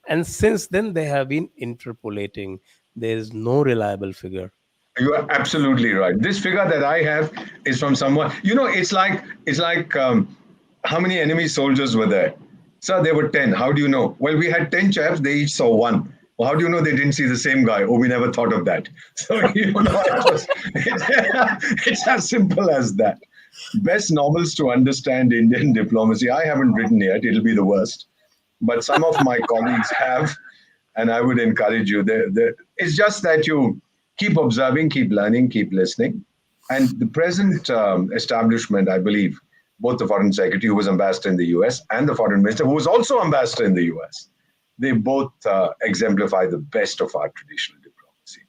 And since then, they have been interpolating. There is no reliable figure. You are absolutely right. This figure that I have is from someone. It's like how many enemy soldiers were there? Sir, there were 10. How do you know? Well, we had 10 chaps. They each saw one. Well, how do you know they didn't see the same guy? Oh, we never thought of that. So it's as simple as that. Best novels to understand Indian diplomacy. I haven't written yet. It'll be the worst. But some of my colleagues have, and I would encourage you. It's just that you keep observing, keep learning, keep listening. And the present establishment, I believe, both the foreign secretary who was ambassador in the US and the foreign minister who was also ambassador in the US, they both exemplify the best of our traditional diplomacy.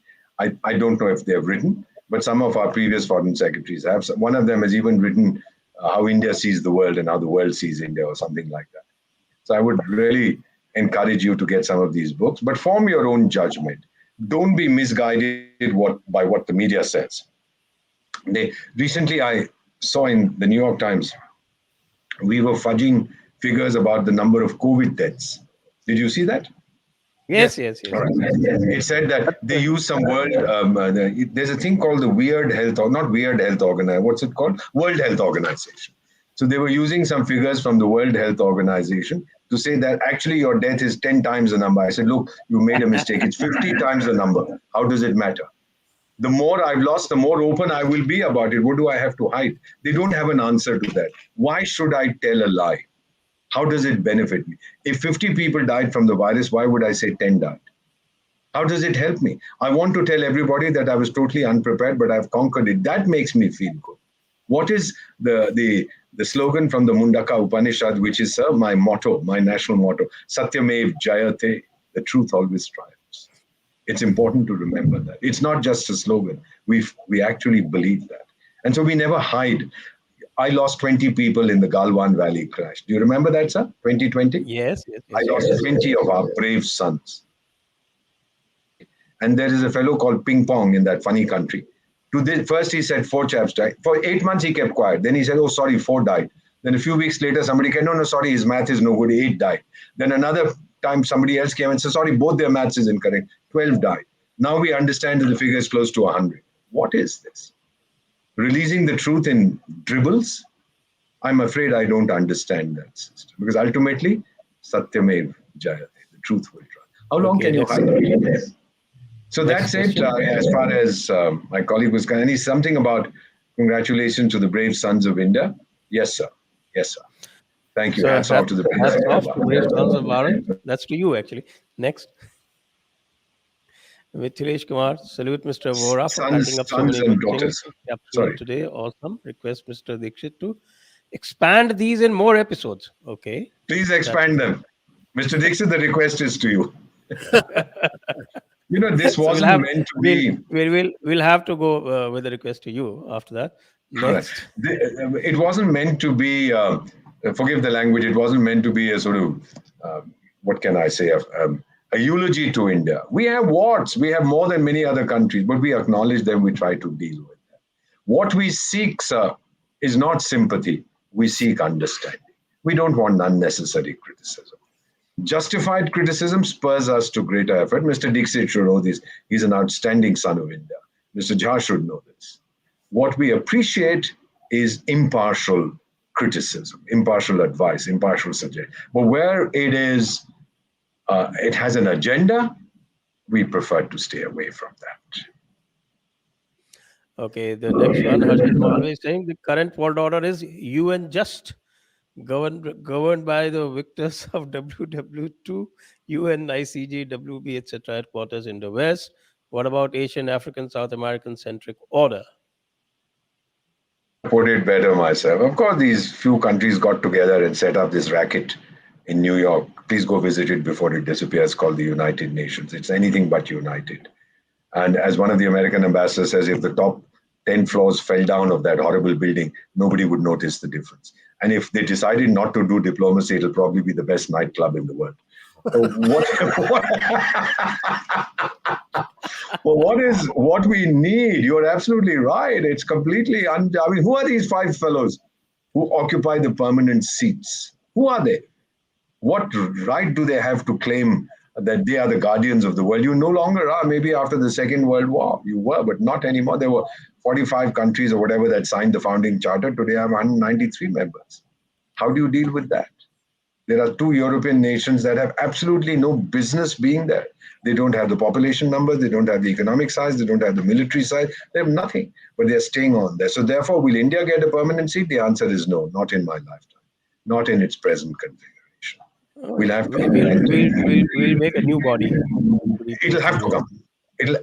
I don't know if they have written, but some of our previous foreign secretaries have. One of them has even written how India sees the world and how the world sees India or something like that. So I would really encourage you to get some of these books, but form your own judgment. Don't be misguided by what the media says. Recently, I saw in the New York Times, we were fudging figures about the number of COVID deaths. Did you see that? Yes. All right. It said that they use some word. There's a thing called the Weird Health, or not Weird Health Organization. What's it called? World Health Organization. So they were using some figures from the World Health Organization to say that actually your death is 10 times the number. I said, look, you made a mistake. It's 50 times the number. How does it matter? The more I've lost, the more open I will be about it. What do I have to hide? They don't have an answer to that. Why should I tell a lie? How does it benefit me? If 50 people died from the virus, why would I say 10 died? How does it help me? I want to tell everybody that I was totally unprepared, but I've conquered it. That makes me feel good. What is the slogan from the Mundaka Upanishad, which is my motto, my national motto, Satyamev Jayate, the truth always triumphs. It's important to remember that. It's not just a slogan. We actually believe that. And so we never hide. I lost 20 people in the Galwan Valley crash. Do you remember that, sir? 2020? Yes. I lost 20 of our brave sons. And there is a fellow called Ping Pong in that funny country. First he said 4 chaps died. For 8 months he kept quiet. Then he said, oh, sorry, 4 died. Then a few weeks later, somebody came, no, sorry, his math is no good, 8 died. Then another time somebody else came and said, sorry, both their maths is incorrect, 12 died. Now we understand that the figure is close to 100. What is this? Releasing the truth in dribbles? I'm afraid I don't understand that system. Because ultimately, Satyamev Jayate, the truth will triumph. How long can you hide it? So that's it. As far as my colleague was concerned, something about congratulations to the brave sons of India. Yes, sir. Yes, sir. Thank you. So hats off to the hats off to brave sons of Bharat. That's to you, actually. Next. Mithilesh Kumar, salute Mr. Vohra for Sons, cutting up so sons many and good things. daughters. Capsule Sorry. today, awesome. Request Mr. Dixit to expand these in more episodes. Okay, Please that's expand great. them. Mr. Dixit, the request is to you. This So we'll wasn't have meant to we'll be. we'll have to go with a request to you after that. All right. Next, It wasn't meant to be, forgive the language, it wasn't meant to be a sort of, what can I say, a eulogy to India. We have warts, we have more than many other countries, but we acknowledge them, we try to deal with them. What we seek, sir, is not sympathy, we seek understanding. We don't want unnecessary criticism. Justified criticism spurs us to greater effort. Mr. Dixit should know this. He's an outstanding son of India. Mr. Jha should know this. What we appreciate is impartial criticism, impartial advice, impartial suggestion. But where it has an agenda, we prefer to stay away from that. okay. The next one, Harshit Malvi is saying the current world order is UN just governed by the victors of WW2, UN, ICG, WB, etc. headquarters in the West. What about Asian, African, South American centric order? Put it better myself. Of course, these few countries got together and set up this racket in New York. Please go visit it before it disappears, called the United Nations. It's anything but united. And as one of the American ambassadors says, if the top 10 floors fell down of that horrible building, nobody would notice the difference. And if they decided not to do diplomacy, it'll probably be the best nightclub in the world. So what we need? You're absolutely right. It's completely who are these five fellows who occupy the permanent seats? Who are they? What right do they have to claim that they are the guardians of the world? You no longer are. Maybe after the Second World War, you were, but not anymore. There were 45 countries or whatever that signed the founding charter. Today, I have 193 members. How do you deal with that? There are two European nations that have absolutely no business being there. They don't have the population numbers, they don't have the economic size, they don't have the military size, they have nothing, but they're staying on there. So therefore, will India get a permanent seat? The answer is no, not in my lifetime, not in its present configuration. We'll have to. We'll make a new body. It'll have to come.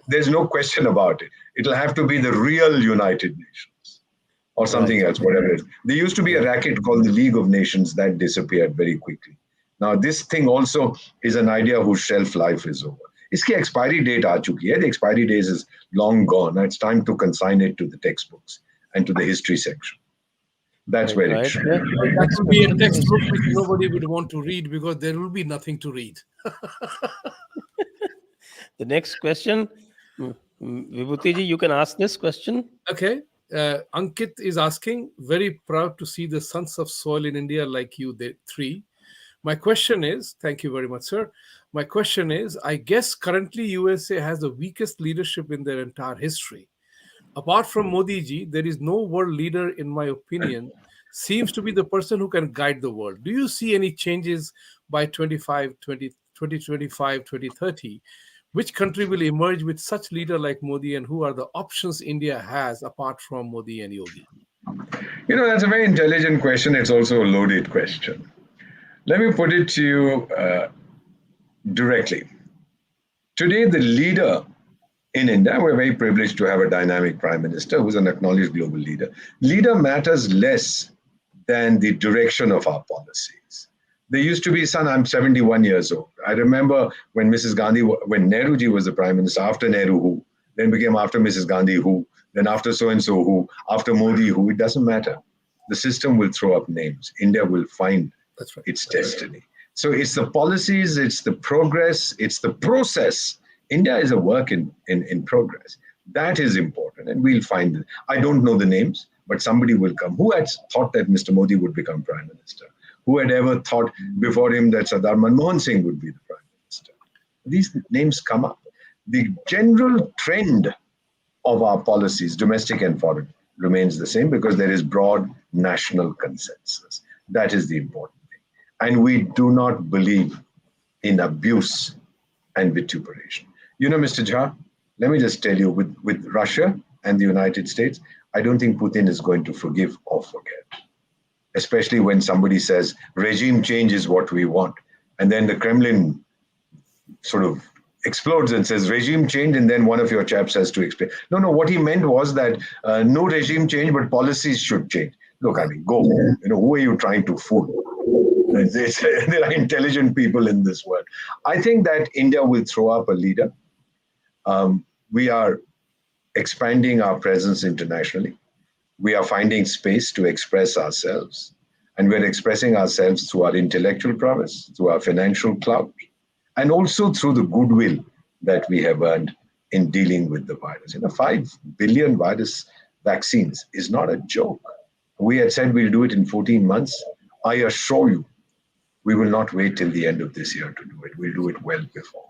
There's no question about it. It'll have to be the real United Nations or something else, whatever it is. There used to be a racket called the League of Nations that disappeared very quickly. Now, this thing also is an idea whose shelf life is over. इसकी expiry date आ चुकी है. The expiry date is long gone. Now it's time to consign it to the textbooks and to the history section. That's where it should be. That would be a textbook which nobody would want to read because there will be nothing to read. The next question, Vibhuti ji, you can ask this question. Okay. Ankit is asking, very proud to see the sons of soil in India like you three. My question is, thank you very much, sir. My question is, I guess currently USA has the weakest leadership in their entire history. Apart from Modi ji, there is no world leader, in my opinion, seems to be the person who can guide the world. Do you see any changes by 2025, 2030? Which country will emerge with such leader like Modi, and who are the options India has apart from Modi and Yogi? That's a very intelligent question. It's also a loaded question. Let me put it to you directly. Today, the leader in India, we're very privileged to have a dynamic prime minister who's an acknowledged global leader. Leader matters less than the direction of our policies. There used to be, I'm 71 years old. I remember when Mrs. Gandhi, when Nehruji was the prime minister, after Nehru who, then became after Mrs. Gandhi who, then after so-and-so who, after Modi who, it doesn't matter. The system will throw up names. India will find its destiny. So it's the policies, it's the progress, it's the process. India is a work in progress. That is important, and we'll find it. I don't know the names, but somebody will come. Who had thought that Mr. Modi would become prime minister? Who had ever thought before him that Sardar Manmohan Singh would be the prime minister? These names come up. The general trend of our policies, domestic and foreign, remains the same because there is broad national consensus. That is the important thing. And we do not believe in abuse and vituperation. Mr. Jha, let me just tell you, with Russia and the United States, I don't think Putin is going to forgive or forget, especially when somebody says regime change is what we want. And then the Kremlin sort of explodes and says regime change, and then one of your chaps has to explain. No, what he meant was that no regime change, but policies should change. Look, I mean, go. Who are you trying to fool? There are intelligent people in this world. I think that India will throw up a leader. We are expanding our presence internationally. We are finding space to express ourselves. And we're expressing ourselves through our intellectual prowess, through our financial clout, and also through the goodwill that we have earned in dealing with the virus. 5 billion virus vaccines is not a joke. We had said we'll do it in 14 months. I assure you, we will not wait till the end of this year to do it. We'll do it well before.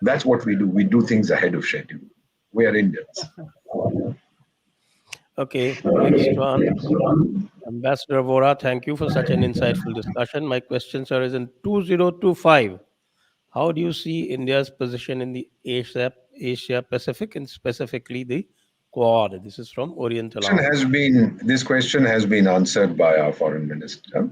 That's what we do. We do things ahead of schedule. We are Indians. Okay, next one. Ambassador Vohra, thank you for such an insightful discussion. My question, sir, is in 2025. How do you see India's position in the Asia Pacific and specifically the Quad? This is from Oriental Arms. This question has been answered by our foreign minister.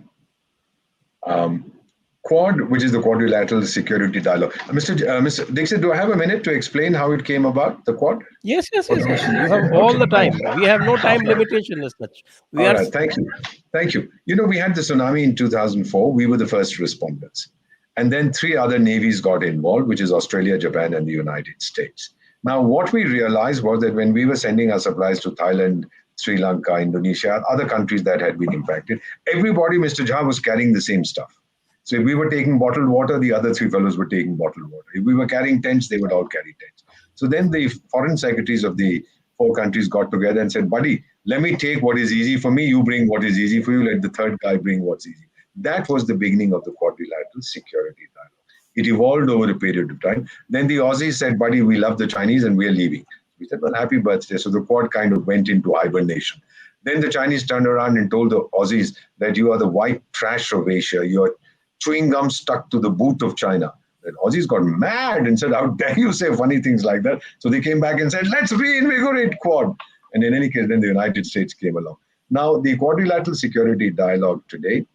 Quad, which is the Quadrilateral Security Dialogue. Mr. Dixit, do I have a minute to explain how it came about, the Quad? Yes. You have all the time. We have no time limitation as such. All right, thank you. We had the tsunami in 2004. We were the first responders. And then 3 other navies got involved, which is Australia, Japan, and the United States. Now, what we realized was that when we were sending our supplies to Thailand, Sri Lanka, Indonesia, other countries that had been impacted, everybody, Mr. Jha, was carrying the same stuff. So if we were taking bottled water, the other 3 fellows were taking bottled water. If we were carrying tents, they would all carry tents. So then the foreign secretaries of the 4 countries got together and said, buddy, let me take what is easy for me. You bring what is easy for you. Let the third guy bring what's easy. That was the beginning of the Quadrilateral Security Dialogue. It evolved over a period of time. Then the Aussies said, buddy, we love the Chinese and we're leaving. We said, well, happy birthday. So the Quad kind of went into hibernation. Then the Chinese turned around and told the Aussies that you are the white trash of Asia. You're chewing gum stuck to the boot of China. The Aussies got mad and said, how dare you say funny things like that? So they came back and said, let's reinvigorate Quad. And in any case, then the United States came along. Now, the Quadrilateral Security Dialogue today,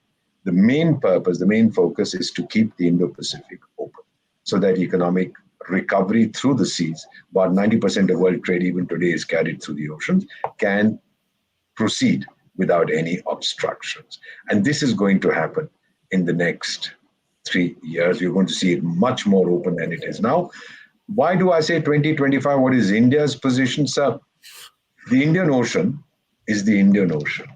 the main purpose, the main focus is to keep the Indo-Pacific open so that economic recovery through the seas, about 90% of world trade even today is carried through the oceans, can proceed without any obstructions. And this is going to happen in the next 3 years. You're going to see it much more open than it is now. Why do I say 2025? What is India's position, sir? The Indian Ocean is the Indian Ocean.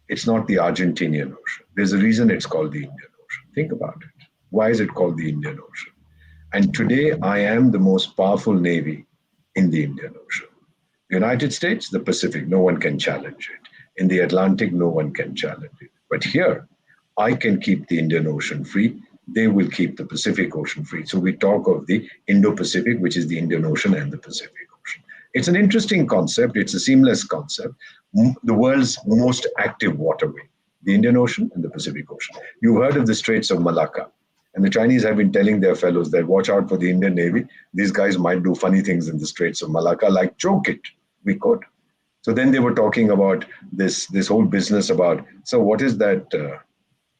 It's not the Argentinian Ocean. There's a reason it's called the Indian Ocean. Think about it. Why is it called the Indian Ocean? And today, I am the most powerful navy in the Indian Ocean. The United States, the Pacific, no one can challenge it. In the Atlantic, no one can challenge it. But here, I can keep the Indian Ocean free. They will keep the Pacific Ocean free. So we talk of the Indo-Pacific, which is the Indian Ocean and the Pacific Ocean. It's an interesting concept. It's a seamless concept. The world's most active waterway, the Indian Ocean and the Pacific Ocean. You heard of the Straits of Malacca. And the Chinese have been telling their fellows that watch out for the Indian Navy. These guys might do funny things in the Straits of Malacca, like choke it. We could. So then they were talking about this whole business about, so what is that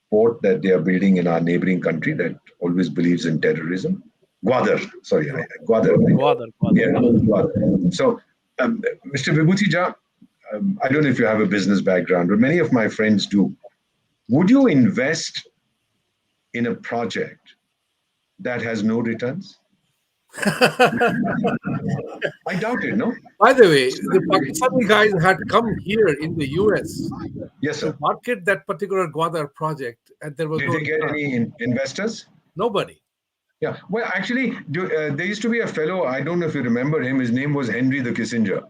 port that they are building in our neighboring country that always believes in terrorism? Gwadar. Sorry, Gwadar. Gwadar. Yeah, Gwadar. So, Mr. Vibhuti Jha, I don't know if you have a business background, but many of my friends do. Would you invest in a project that has no returns? I doubt it, no? By the way, the Pakistani guys had come here in the US Yes, sir. to market that particular Gwadar project, and there was Did no they get return. any investors? Nobody. Yeah. Well, actually, there used to be a fellow, I don't know if you remember him, his name was Henry the Kissinger.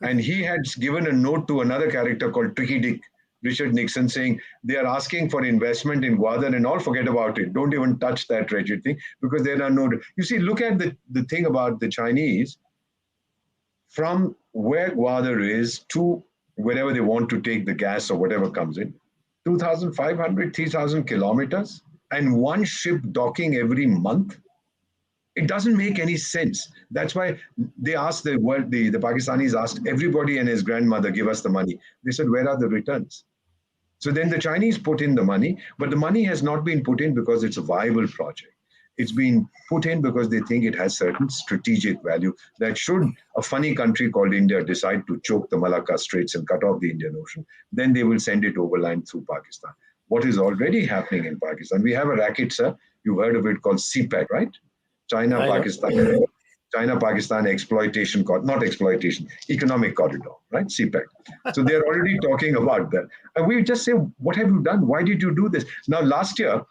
And he had given a note to another character called Tricky Dick, Richard Nixon, saying they are asking for investment in Gwadar and all, forget about it. Don't even touch that wretched thing because there are no... You see, look at the thing about the Chinese. From where Gwadar is to wherever they want to take the gas or whatever comes in, 2,500, 3,000 kilometers, and one ship docking every month. It doesn't make any sense. That's why they asked the Pakistanis asked everybody and his grandmother, give us the money. They said, where are the returns? So then the Chinese put in the money, but the money has not been put in because it's a viable project. It's been put in because they think it has certain strategic value, that should a funny country called India decide to choke the Malacca Straits and cut off the Indian Ocean, then they will send it overland through Pakistan. What is already happening in Pakistan, we have a racket, sir. You've heard of it called CPEC, right? China, I know. Pakistan. China-Pakistan exploitation, not exploitation, economic corridor, right? CPEC. So they're already talking about that. And we just say, what have you done? Why did you do this? Now, last year,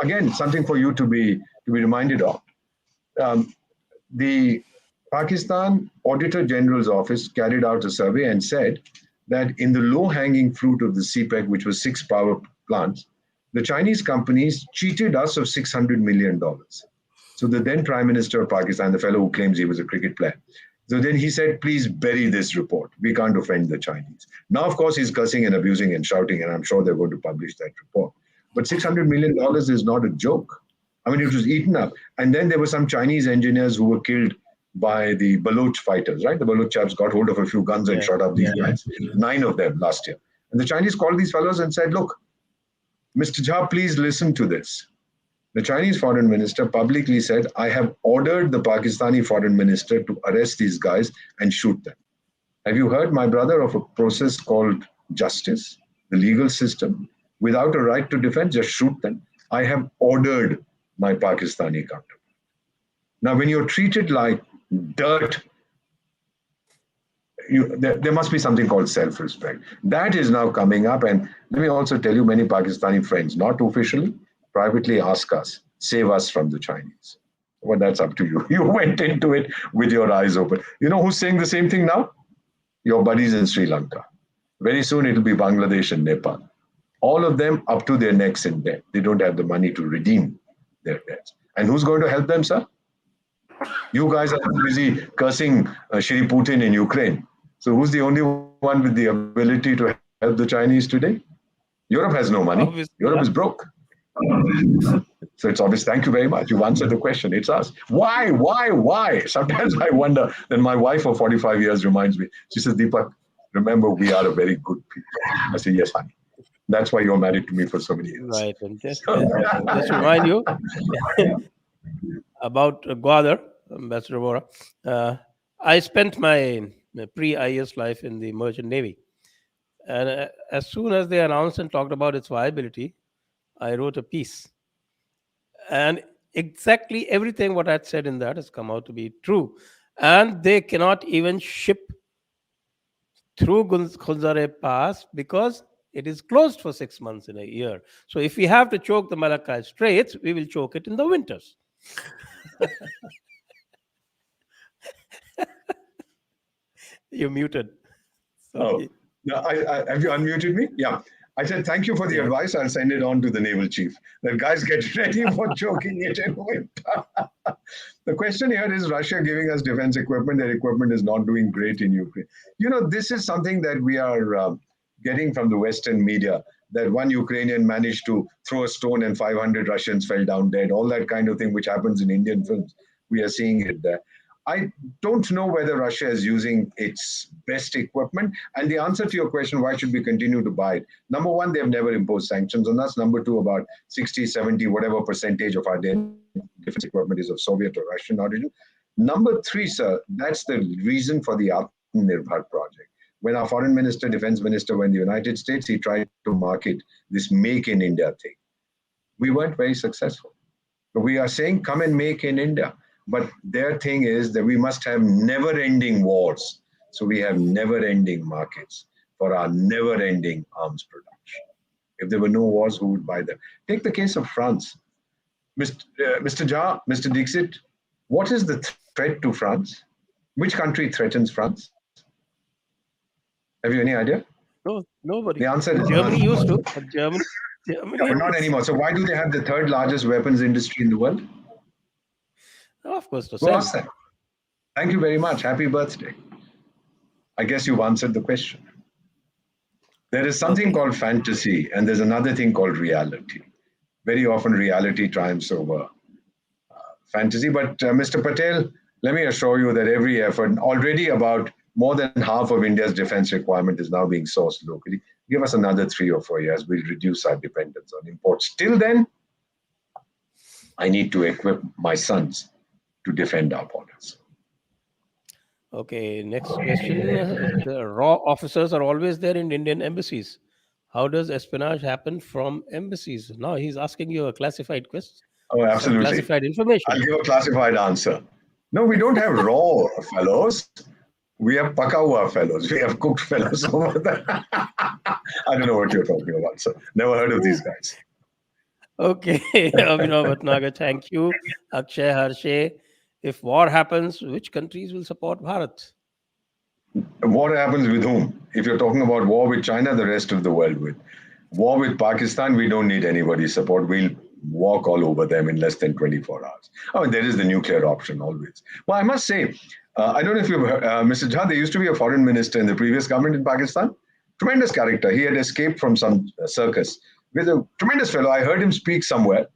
again, something for you to be reminded of. The Pakistan Auditor General's Office carried out a survey and said that in the low-hanging fruit of the CPEC, which was 6 power plants, the Chinese companies cheated us of $600 million. So the then Prime Minister of Pakistan, the fellow who claims he was a cricket player, so then he said, please bury this report. We can't offend the Chinese. Now, of course, he's cursing and abusing and shouting, and I'm sure they're going to publish that report. But $600 million is not a joke. I mean, it was eaten up. And then there were some Chinese engineers who were killed by the Baloch fighters, right? The Baloch chaps got hold of a few guns and shot up these guys, 9 of them last year. And the Chinese called these fellows and said, look, Mr. Jha, please listen to this. The Chinese foreign minister publicly said, I have ordered the Pakistani foreign minister to arrest these guys and shoot them. Have you heard, my brother, of a process called justice, the legal system, without a right to defend, just shoot them? I have ordered my Pakistani counterpart. Now, when you're treated like dirt, there must be something called self-respect. That is now coming up. And let me also tell you, many Pakistani friends, not officially, privately ask us, save us from the Chinese. Well, that's up to you. You went into it with your eyes open. You know who's saying the same thing now? Your buddies in Sri Lanka. Very soon it'll be Bangladesh and Nepal. All of them up to their necks in debt. They don't have the money to redeem their debts. And who's going to help them, sir? You guys are busy cursing Shri Putin in Ukraine. So who's the only one with the ability to help the Chinese today? Europe has no money. Obviously, Europe is broke. So it's obvious. Thank you very much. You've answered the question. It's us. Why? Sometimes I wonder. Then my wife of 45 years reminds me. She says, Deepak, remember, we are a very good people. I say, yes, honey. That's why you're married to me for so many years. Right. And just remind you about Gwadar, Ambassador Vohra. I spent my pre-IS life in the Merchant Navy. And as soon as they announced and talked about its viability, I wrote a piece. And exactly everything what I'd said in that has come out to be true. And they cannot even ship through Khunzare Pass because it is closed for 6 months in a year. So if we have to choke the Malacca Straits, we will choke it in the winters. You're muted. Sorry. Oh, no, have you unmuted me? Yeah. I said, thank you for the advice. I'll send it on to the naval chief. The guys get ready for choking it in winter. The question here is Russia giving us defense equipment. Their equipment is not doing great in Ukraine. You know, this is something that we are getting from the Western media, that one Ukrainian managed to throw a stone and 500 Russians fell down dead, all that kind of thing, which happens in Indian films. We are seeing it there. I don't know whether Russia is using its best equipment. And the answer to your question, why should we continue to buy it? Number one, they have never imposed sanctions on us. Number two, about 60, 70, whatever percentage of our defense equipment is of Soviet or Russian origin. Number three, sir, that's the reason for the Atmanirbhar project. When our foreign minister, defense minister were in the United States, he tried to market this Make in India thing. We weren't very successful. But we are saying, come and make in India. But their thing is that we must have never-ending wars. So we have never-ending markets for our never-ending arms production. If there were no wars, who would buy them? Take the case of France. Mr. Jha, Mr. Dixit, what is the threat to France? Which country threatens France? Have you any idea? No, nobody. The answer is Germany used to, but Germany but not anymore. So why do they have the third largest weapons industry in the world? Of course, Go ask them. Thank you very much. Happy birthday. I guess you've answered the question. There is something called fantasy, and there's another thing called reality. Very often reality triumphs over fantasy. But Mr. Patel, let me assure you that every effort, already about more than half of India's defense requirement is now being sourced locally. Give us another 3 or 4 years, we'll reduce our dependence on imports. Till then, I need to equip my sons to defend our borders. Okay, next question. The raw officers are always there in Indian embassies. How does espionage happen from embassies? Now he's asking you a classified question, Oh, some absolutely. classified I'll information. give a classified answer. No, we don't have raw fellows. We have pakawa fellows. We have cooked fellows over there. I don't know what you're talking about, sir. Never heard of these guys. Okay, Abhinav Bhatnagar, thank you. Akshay Harshe, if war happens, which countries will support Bharat? War happens with whom? If you're talking about war with China, the rest of the world will. War with Pakistan, we don't need anybody's support. We'll walk all over them in less than 24 hours. Oh, there is the nuclear option always. Well, I must say, I don't know if you've heard, Mr. Jha, there used to be a foreign minister in the previous government in Pakistan. Tremendous character. He had escaped from some circus with a tremendous fellow. I heard him speak somewhere.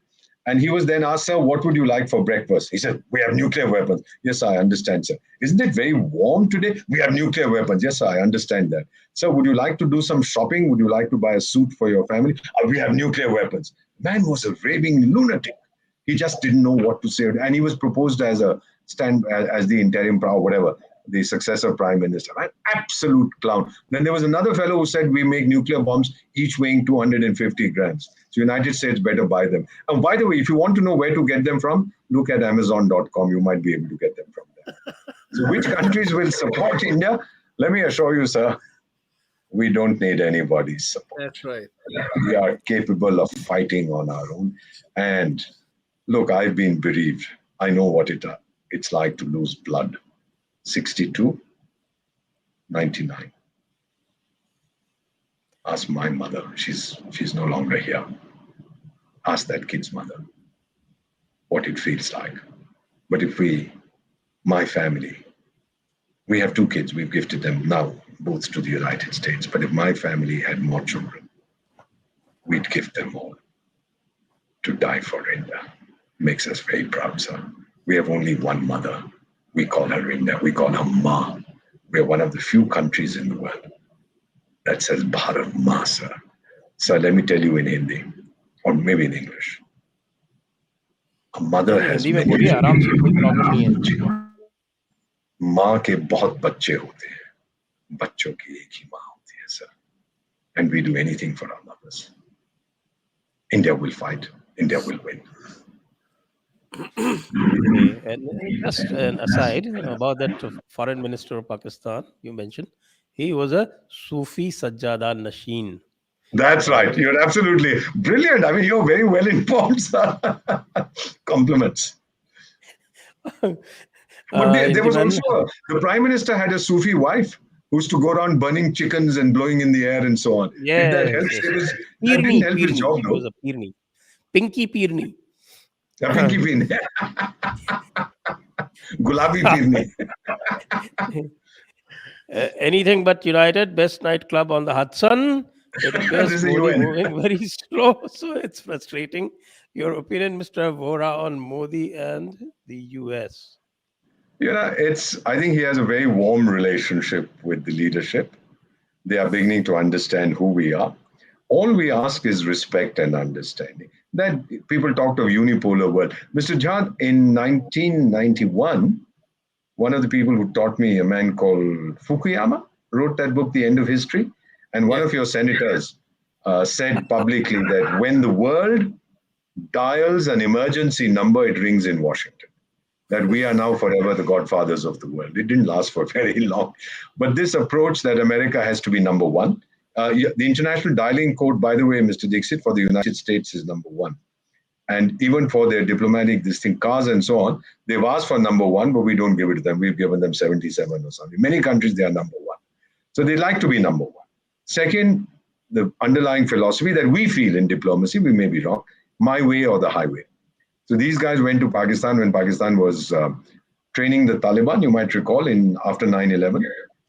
And he was then asked, sir, what would you like for breakfast? He said, we have nuclear weapons. Yes, I understand, sir. Isn't it very warm today? We have nuclear weapons. Yes, sir, I understand that. Sir, would you like to do some shopping? Would you like to buy a suit for your family? We have nuclear weapons. Man was a raving lunatic. He just didn't know what to say. And he was proposed as a as the interim or whatever, the successor prime minister. An absolute clown. Then there was another fellow who said we make nuclear bombs each weighing 250 grams. So United States better buy them. And by the way, if you want to know where to get them from, look at Amazon.com. You might be able to get them from there. So which countries will support India? Let me assure you, sir, we don't need anybody's support. That's right. We are capable of fighting on our own. And look, I've been bereaved. I know what it's like to lose blood. 62, 99. Ask my mother. She's no longer here. Ask that kid's mother what it feels like. But if my family, we have 2 kids, we've gifted them now both to the United States. But if my family had more children, we'd gift them all to die for India. Makes us very proud, sir. We have only one mother. We call her India. We call her Ma. We're one of the few countries in the world that says Bharat Ma, sir. Sir, let me tell you in Hindi, or maybe in English. A mother has Hindi में many बोलिए आराम से, कोई problem नहीं है. माँ के बहुत बच्चे होते हैं, बच्चों की एक ही माँ होती है, sir. And we do anything for our mothers. India will fight. India will win. Okay, and just an aside about that foreign minister of Pakistan you mentioned, he was a Sufi Sajjada Nashin. That's right. You're absolutely brilliant. I mean, you're very well informed, sir. Compliments. But there was Intiman, also the prime minister had a Sufi wife who used to go around burning chickens and blowing in the air and so on. Did that help? yes. That didn't Pirni, help his Pirni. job, She though. was a Pirni. Pinky Pirni. Pinky Pirni. Gulabi Pirni. Anything but United, best nightclub on the Hudson. It appears This is Modi UN. moving very slow, so it's frustrating. Your opinion, Mr. Vohra, on Modi and the US? I think he has a very warm relationship with the leadership. They are beginning to understand who we are. All we ask is respect and understanding. That people talked of unipolar world. Mr. Jha, in 1991, one of the people who taught me, a man called Fukuyama, wrote that book, The End of History. And one of your senators said publicly that when the world dials an emergency number, it rings in Washington. That we are now forever the godfathers of the world. It didn't last for very long. But this approach that America has to be number one. The international dialing code, by the way, Mr. Dixit, for the United States is number one. And even for their diplomatic, cars and so on, they've asked for number one, but we don't give it to them. We've given them 77 or something. Many countries, they are number one. So they like to be number one. Second, the underlying philosophy that we feel in diplomacy, we may be wrong, my way or the highway. So these guys went to Pakistan when Pakistan was training the Taliban, you might recall, after 9/11.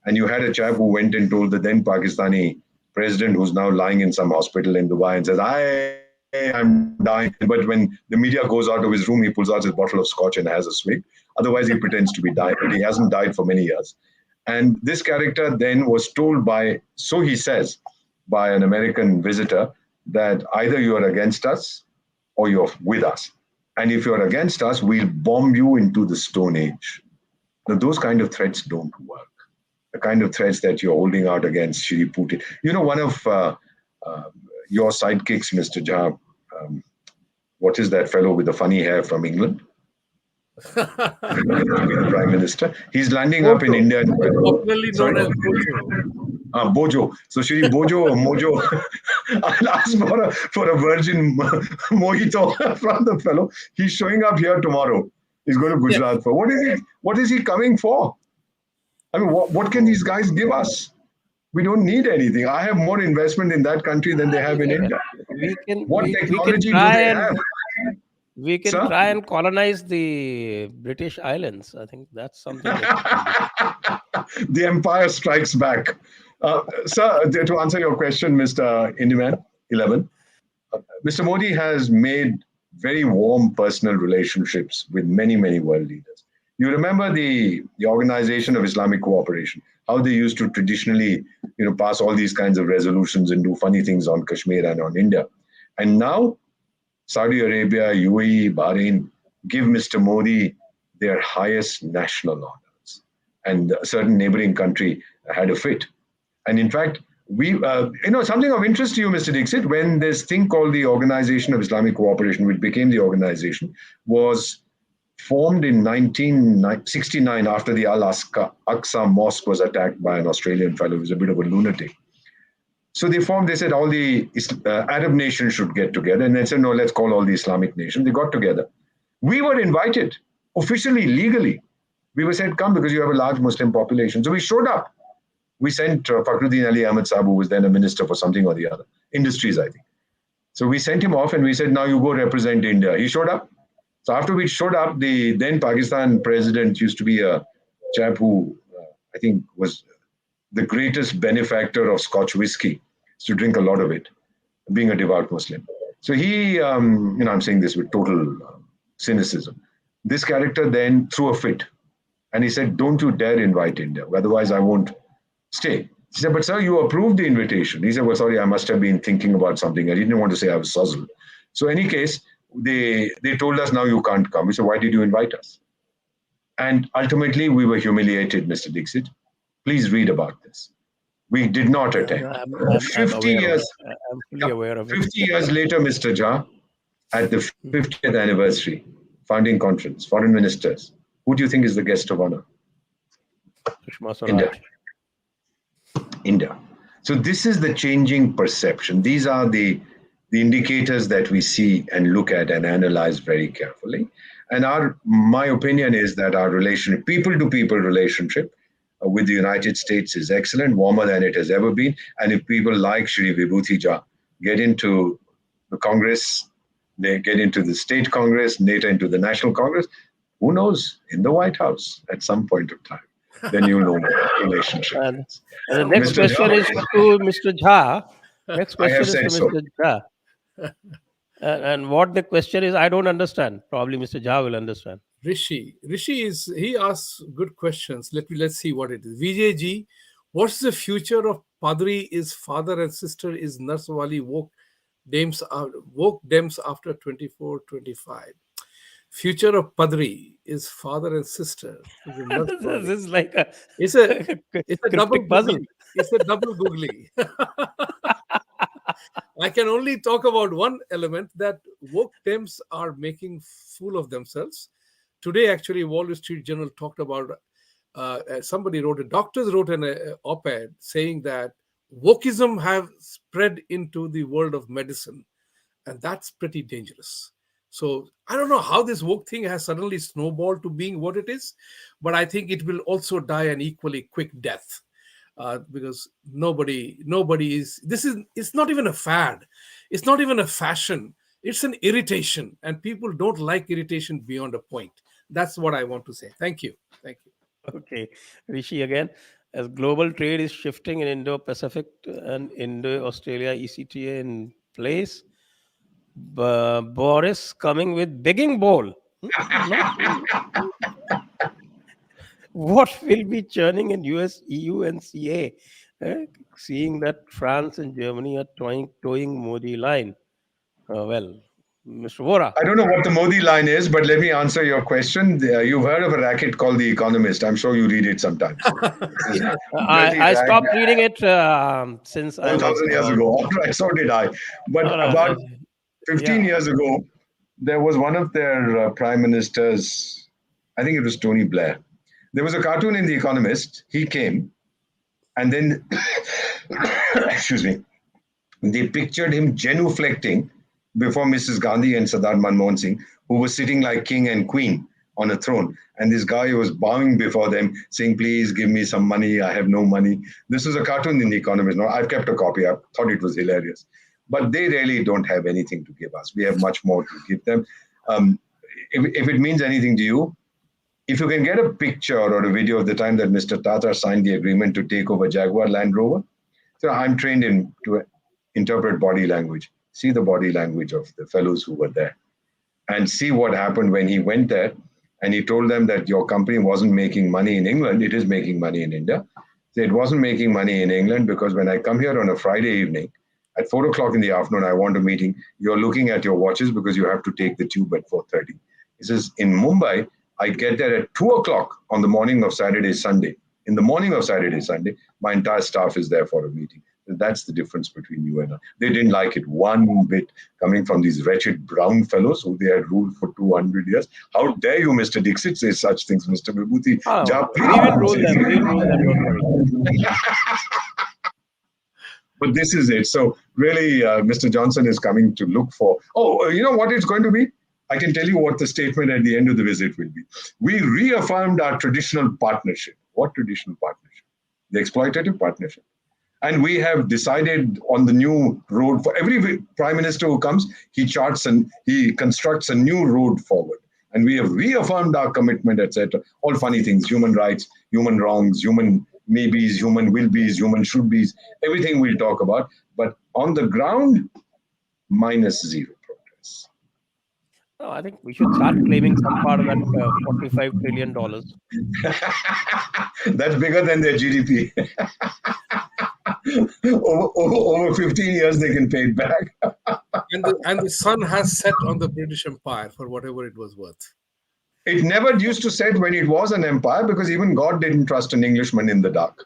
And you had a chap who went and told the then Pakistani president, who's now lying in some hospital in Dubai, and says, I'm dying. But when the media goes out of his room, he pulls out his bottle of scotch and has a swig. Otherwise, he pretends to be dying, but he hasn't died for many years. And this character then was told so he says, by an American visitor, that either you are against us or you're with us. And if you're against us, we'll bomb you into the Stone Age. Now, those kind of threats don't work. The kind of threats that you're holding out against Shri Putin. You know, one of uh, your sidekicks, Mr. Jha, um, what is that fellow with the funny hair from England? The Prime Minister. He's landing up in Bojo, India. popularly known Sorry? as Bojo. Bojo. So Shri Bojo or Mojo, I'll ask for a virgin mojito from the fellow. He's showing up here tomorrow. He's going to Yes. Gujarat for what is he? What is he coming for? I mean, what can these guys give us? We don't need anything. I have more investment in that country than they have in India. We can What we can technology do try they and have, we can sir? try and colonize the British Islands. I think that's something that we can do. The empire strikes back. Sir, to answer your question, Mr. Indiman 11, Mr. Modi has made very warm personal relationships with many, many world leaders. You remember the Organization of Islamic Cooperation, how they used to traditionally, pass all these kinds of resolutions and do funny things on Kashmir and on India. And now Saudi Arabia, UAE, Bahrain give Mr. Modi their highest national honors. And a certain neighboring country had a fit. And in fact, something of interest to you, Mr. Dixit, when this thing called the Organization of Islamic Cooperation, which became the organization, was formed in 1969 after the Al-Aqsa Mosque was attacked by an Australian fellow who was a bit of a lunatic. So they said all the Arab nations should get together. And they said, no, let's call all the Islamic nations. They got together. We were invited, officially, legally. We were said, come because you have a large Muslim population. So we showed up. We sent Fakhruddin Ali Ahmed Saab, who was then a minister for something or the other, industries, I think. So we sent him off and we said, now you go represent India. He showed up. So after we showed up, the then Pakistan president used to be a chap who I think was the greatest benefactor of Scotch whiskey, to drink a lot of it, being a devout Muslim. So he, I'm saying this with total cynicism. This character then threw a fit and he said, don't you dare invite India, otherwise I won't stay. He said, but sir, you approved the invitation. He said, well, sorry, I must have been thinking about something. I didn't want to say I was sozzled. So in any case, they told us, now you can't come. We said, why did you invite us? And ultimately, we were humiliated, Mr. Dixit. Please read about this. We did not attend. I'm 50 aware of years, it. I'm fully aware of it. 50 years later, Mr. Jha, at the 50th anniversary founding conference, foreign ministers, who do you think is the guest of honor? Sushma India. Swaraj. India. So this is the changing perception. These are the indicators that we see and look at and analyze very carefully. And my opinion is that our relationship, people-to-people relationship with the United States is excellent, warmer than it has ever been. And if people like Shri Vibhuti Jha get into the Congress, they get into the state Congress, later into the National Congress, who knows, in the White House at some point of time, then you'll know what relationship And, is. and the next Mr. question Jha, is to Mr. Jha. Next I have question is to said so. Mr. Jha. And what the question is, I don't understand. Probably Mr. Jha will understand. Rishi he asks good questions. Let's see what it is. VJG, what's the future of Padri is father and sister is Narswali woke Dems after 24-25. Future of Padri is father and sister is This Narswali. is like a It's a double cryptic puzzle. googly. It's a double googly. I can only talk about one element that woke Dems are making fool of themselves. Today, actually, Wall Street Journal talked about doctors wrote an op-ed saying that wokeism have spread into the world of medicine, and that's pretty dangerous. So I don't know how this woke thing has suddenly snowballed to being what it is, but I think it will also die an equally quick death. Because nobody is it's not even a fad, it's not even a fashion, it's an irritation, and people don't like irritation beyond a point. That's what I want to say. Thank you. Okay, Rishi again. As global trade is shifting in Indo-Pacific and Indo-Australia ECTA in place, Boris coming with begging bowl. Not what will be churning in US, EU, and CA. Seeing that France and Germany are toying Modi line. Well, Mr. Vohra. I don't know what the Modi line is, but let me answer your question. You've heard of a racket called The Economist. I'm sure you read it sometimes. This is Yeah. dirty I rag stopped reading it since I was 1,000 years around. ago. All right, so did I. But No, no, about 15 yeah. years ago, there was one of their prime ministers, I think it was Tony Blair. There was a cartoon in The Economist. He came, and then, excuse me, they pictured him genuflecting before Mrs. Gandhi and Sardar Manmohan Singh, who was sitting like king and queen on a throne. And this guy was bowing before them, saying, please give me some money. I have no money. This was a cartoon in The Economist. No, I've kept a copy. I thought it was hilarious. But they really don't have anything to give us. We have much more to give them. If it means anything to you, if you can get a picture or a video of the time that Mr. Tata signed the agreement to take over Jaguar Land Rover, so I'm trained to interpret body language. See the body language of the fellows who were there and see what happened when he went there and he told them that your company wasn't making money in England, it is making money in India. So it wasn't making money in England because when I come here on a Friday evening at 4 o'clock in the afternoon, I want a meeting, you're looking at your watches because you have to take the tube at 4:30. He says, in Mumbai, I get there at 2 o'clock on the morning of Saturday, Sunday. In the morning of Saturday, Sunday, my entire staff is there for a meeting. That's the difference between you and I. They didn't like it one bit, coming from these wretched brown fellows who they had ruled for 200 years. How dare you, Mr. Dixit, say such things, Mr. Vibhuti Jha. We will rule them. We'll rule them. Don't worry. But this is it. So really, Mr. Johnson is coming to look for. Oh, you know what it's going to be? I can tell you what the statement at the end of the visit will be. We reaffirmed our traditional partnership. What traditional partnership? The exploitative partnership. And we have decided on the new road for every prime minister who comes, he charts and he constructs a new road forward. And we have reaffirmed our commitment, etc. All funny things, human rights, human wrongs, human maybes, human will be's, human should be's, everything we'll talk about. But on the ground, -0 progress. No, I think we should start claiming some part of that $45 trillion. That's bigger than their GDP. over 15 years, they can pay it back. And the sun has set on the British Empire for whatever it was worth. It never used to set when it was an empire because even God didn't trust an Englishman in the dark.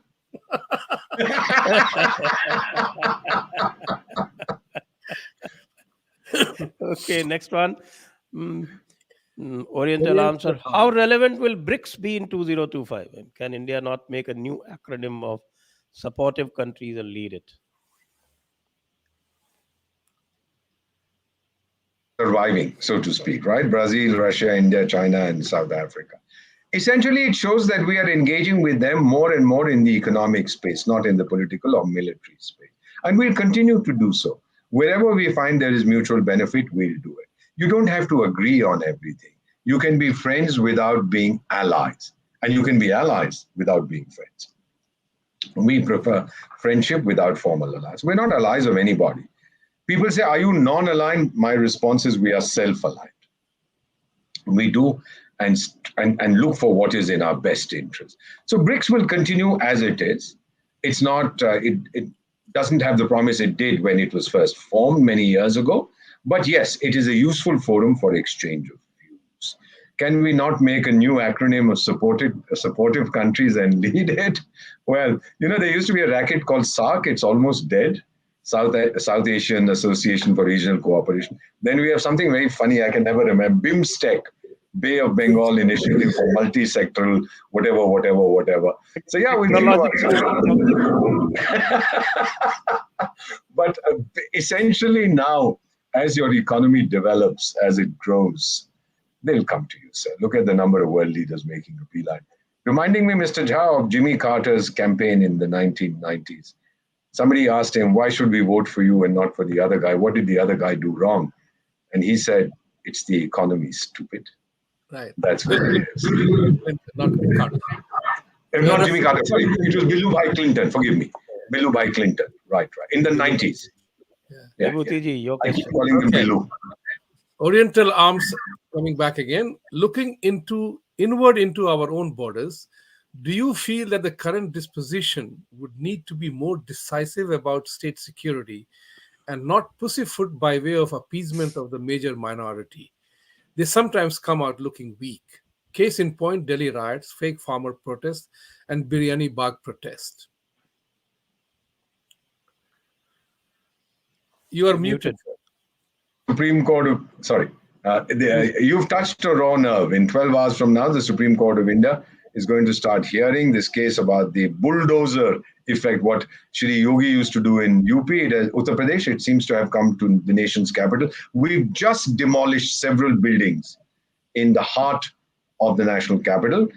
Okay, next one. Oriental answer. How relevant will BRICS be in 2025? And can India not make a new acronym of supportive countries and lead it? Surviving, so to speak, right? Brazil, Russia, India, China, and South Africa. Essentially, it shows that we are engaging with them more and more in the economic space, not in the political or military space. And we'll continue to do so. Wherever we find there is mutual benefit, we'll do it. You don't have to agree on everything. You can be friends without being allies, and you can be allies without being friends. We prefer friendship without formal alliance. We're not allies of anybody. People say, are you non-aligned? My response is we are self-aligned. We do and look for what is in our best interest. So BRICS will continue as it is. It's not, it doesn't have the promise it did when it was first formed many years ago. But yes, it is a useful forum for exchange of views. Can we not make a new acronym of supportive countries and lead it? Well, there used to be a racket called SARC. It's almost dead. South Asian Association for Regional Cooperation. Then we have something very funny, I can never remember, BIMSTEC, Bay of Bengal Initiative for Multi-Sectoral, whatever. So yeah, we But essentially now, as your economy develops, as it grows, they'll come to you, sir. Look at the number of world leaders making a beeline. Reminding me, Mr. Jha, of Jimmy Carter's campaign in the 1990s. Somebody asked him, why should we vote for you and not for the other guy? What did the other guy do wrong? And he said, it's the economy, stupid. Right. That's what it is. Not Jimmy Carter. Not Jimmy Carter, sorry. It was Vibhuti Clinton, forgive me. Vibhuti Clinton, right. In the 90s. Vibhuti Ji, your I keep question. calling them Bilu. Oriental arms coming back again. Looking inward into our own borders, do you feel that the current disposition would need to be more decisive about state security and not pussyfoot by way of appeasement of the major minority. They sometimes come out looking weak. Case in point, Delhi riots, fake farmer protests, and Biryani Bagh protest. You are You're muted, muted. sir. Supreme Court of, sorry, you've touched a raw nerve. In 12 hours from now, the Supreme Court of India is going to start hearing this case about the bulldozer effect, what Shri Yogi used to do in UP, Uttar Pradesh. It seems to have come to the nation's capital. We've just demolished several buildings in the heart of the national capital.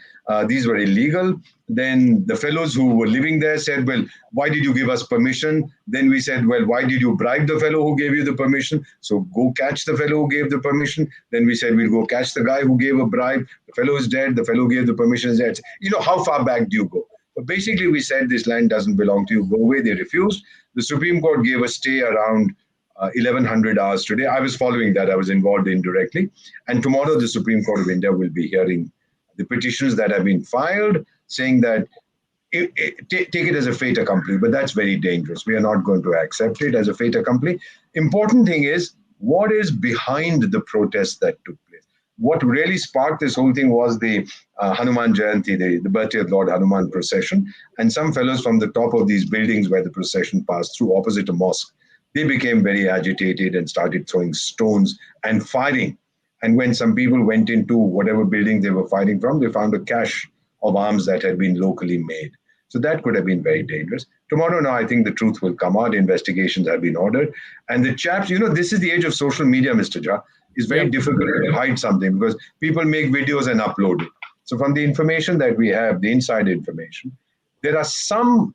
These were illegal. Then the fellows who were living there said, well, why did you give us permission? Then we said, well, why did you bribe the fellow who gave you the permission? So go catch the fellow who gave the permission. Then we said, we'll go catch the guy who gave a bribe. The fellow is dead. The fellow who gave the permission is dead. You know, how far back do you go? But basically, we said this land doesn't belong to you. Go away. They refused. The Supreme Court gave a stay around 1100 hours today. I was following that. I was involved indirectly. And tomorrow, the Supreme Court of India will be hearing the petitions that have been filed, saying that take it as a fait accompli, but that's very dangerous. We are not going to accept it as a fait accompli. Important thing is, what is behind the protests that took place? What really sparked this whole thing was the Hanuman Jayanti, the birthday of Lord Hanuman procession, and some fellows from the top of these buildings where the procession passed through, opposite a mosque, they became very agitated and started throwing stones and firing. And when some people went into whatever building they were fighting from, they found a cache of arms that had been locally made. So that could have been very dangerous. Tomorrow now, I think the truth will come out. Investigations have been ordered. And the chaps, you know, this is the age of social media, Mr. Jha. It's very difficult to hide something because people make videos and upload it. So from the information that we have, the inside information, there are some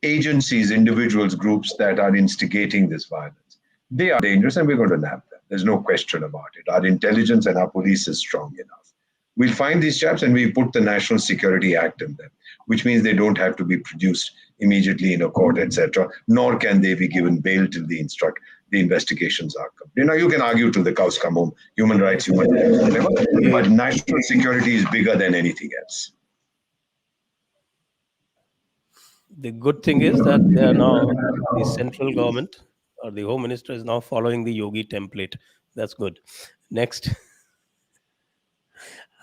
agencies, individuals, groups that are instigating this violence. They are dangerous and we're going to nab them. There's no question about it. Our intelligence and our police is strong enough. We'll find these chaps and we put the National Security Act in them, which means they don't have to be produced immediately in a court, etc., nor can they be given bail till the investigations are complete. You know, you can argue till the cows come home, human rights, whatever, but national security is bigger than anything else. The good thing is that they are now, the central government or the Home Minister is now following the Yogi template. That's good. Next.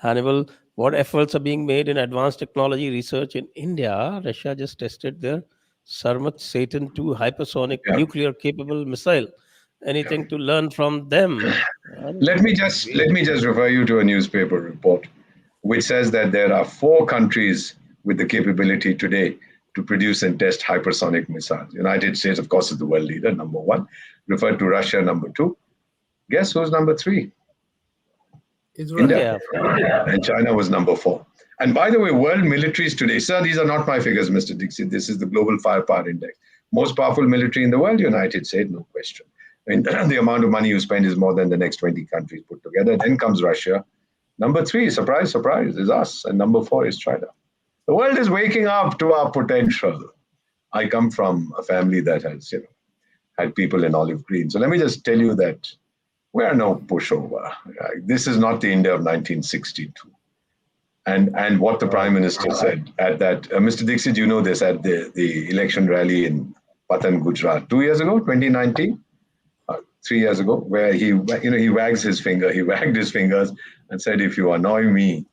Hannibal, what efforts are being made in advanced technology research in India? Russia just tested their Sarmat Satan 2 hypersonic nuclear capable missile. Anything to learn from them? Let me just refer you to a newspaper report which says that there are 4 countries with the capability today to produce and test hypersonic missiles. United States, of course, is the world leader, number 1. Referred to Russia, number 2. Guess who's number 3? India. And China was number 4. And by the way, world militaries today, sir, these are not my figures, Mr. Dixit. This is the Global Firepower Index. Most powerful military in the world, United States, no question. I mean, the amount of money you spend is more than the next 20 countries put together. Then comes Russia. Number 3, surprise, surprise, is us. And number 4 is China. The world is waking up to our potential. I come from a family that has, had people in olive green. So let me just tell you that we are no pushover. This is not the India of 1962. And what the Prime Minister said at that, Mr. Dixit, you know this, at the election rally in Patan, Gujarat, 2 years ago, 2019, 3 years ago, where he wagged his fingers and said, if you annoy me,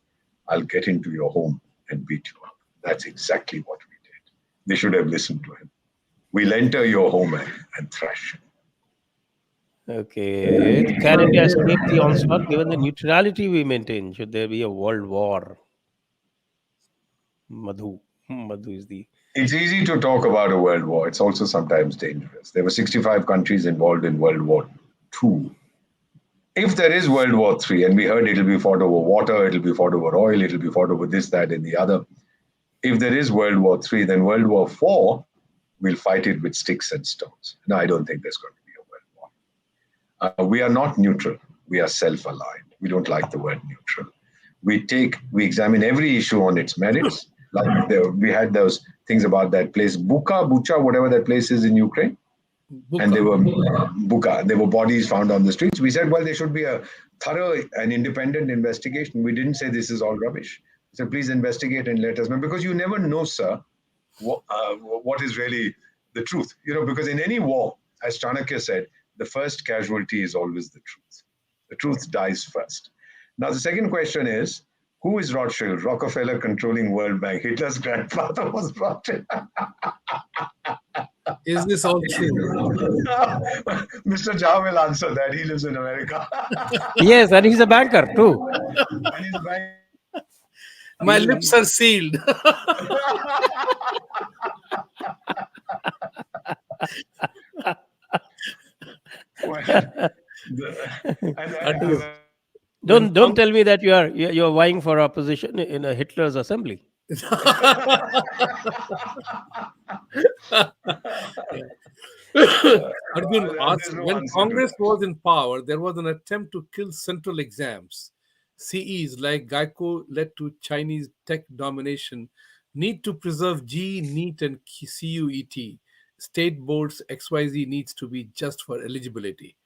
I'll get into your home and beat you up. That's exactly what we did. They should have listened to him. We'll enter your home and thrash you. Okay. Can India escape the onslaught given the neutrality we maintain? Should there be a world war? Madhu is the... It's easy to talk about a world war. It's also sometimes dangerous. There were 65 countries involved in World War II. If there is World War III, and we heard it'll be fought over water, it'll be fought over oil, it'll be fought over this, that, and the other. If there is World War III, then World War IV, we'll fight it with sticks and stones. No, I don't think there's going to be a world war. We are not neutral. We are self-aligned. We don't like the word neutral. We examine every issue on its merits. Like we had those things about that place, Bucha, whatever that place is in Ukraine. And there were bodies found on the streets. We said, well, there should be a thorough and independent investigation. We didn't say this is all rubbish. We said, please investigate and let us know. Because you never know, sir, what is really the truth. Because in any war, as Chanakya said, the first casualty is always the truth. The truth dies first. Now, the second question is, who is Rothschild? Rockefeller controlling World Bank. Hitler's grandfather was Rothschild. Is this all true? Mr. Jha will answer that. He lives in America. Yes, and he's a banker too. And he's a bank. My lips are sealed. Well, and Don't tell me that you're vying for a position in a Hitler's assembly. Arjun asks, there's no when answer to Congress that. was in power, there was an attempt to kill central exams. CEs like Geico led to Chinese tech domination. Need to preserve G, NEET, and CUET. State boards XYZ needs to be just for eligibility.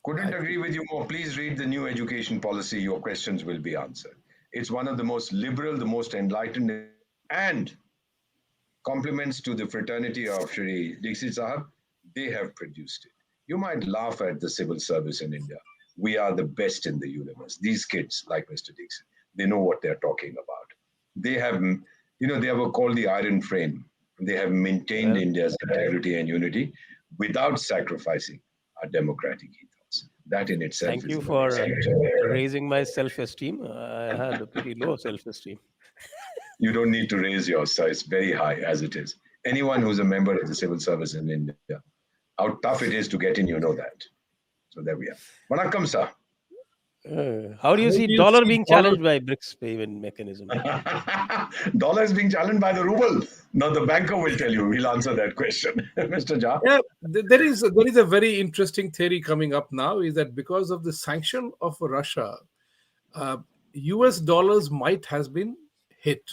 Couldn't agree with you more. Please read the new education policy. Your questions will be answered. It's one of the most liberal, the most enlightened, and compliments to the fraternity of Shri Dixit Sahab. They have produced it. You might laugh at the civil service in India. We are the best in the universe. These kids, like Mr. Dixit, they know what they're talking about. They have, they were called the iron frame. They have maintained Well, India's integrity and unity without sacrificing our democratic ethos. That in itself thank is you a for very raising my self-esteem. I had a pretty low self-esteem. You don't need to raise your size very high as it is. Anyone who's a member of the civil service in India, how tough it is to get in, you know that. So there we are. Vanakkam, sir. How do you How see do you dollar see being dollar? challenged by BRICS payment mechanism? Dollar is being challenged by the ruble. Now the banker will tell you. He'll answer that question. Mr. Jha. Yeah, there is a very interesting theory coming up now. Is that because of the sanction of Russia, US dollars might has been hit.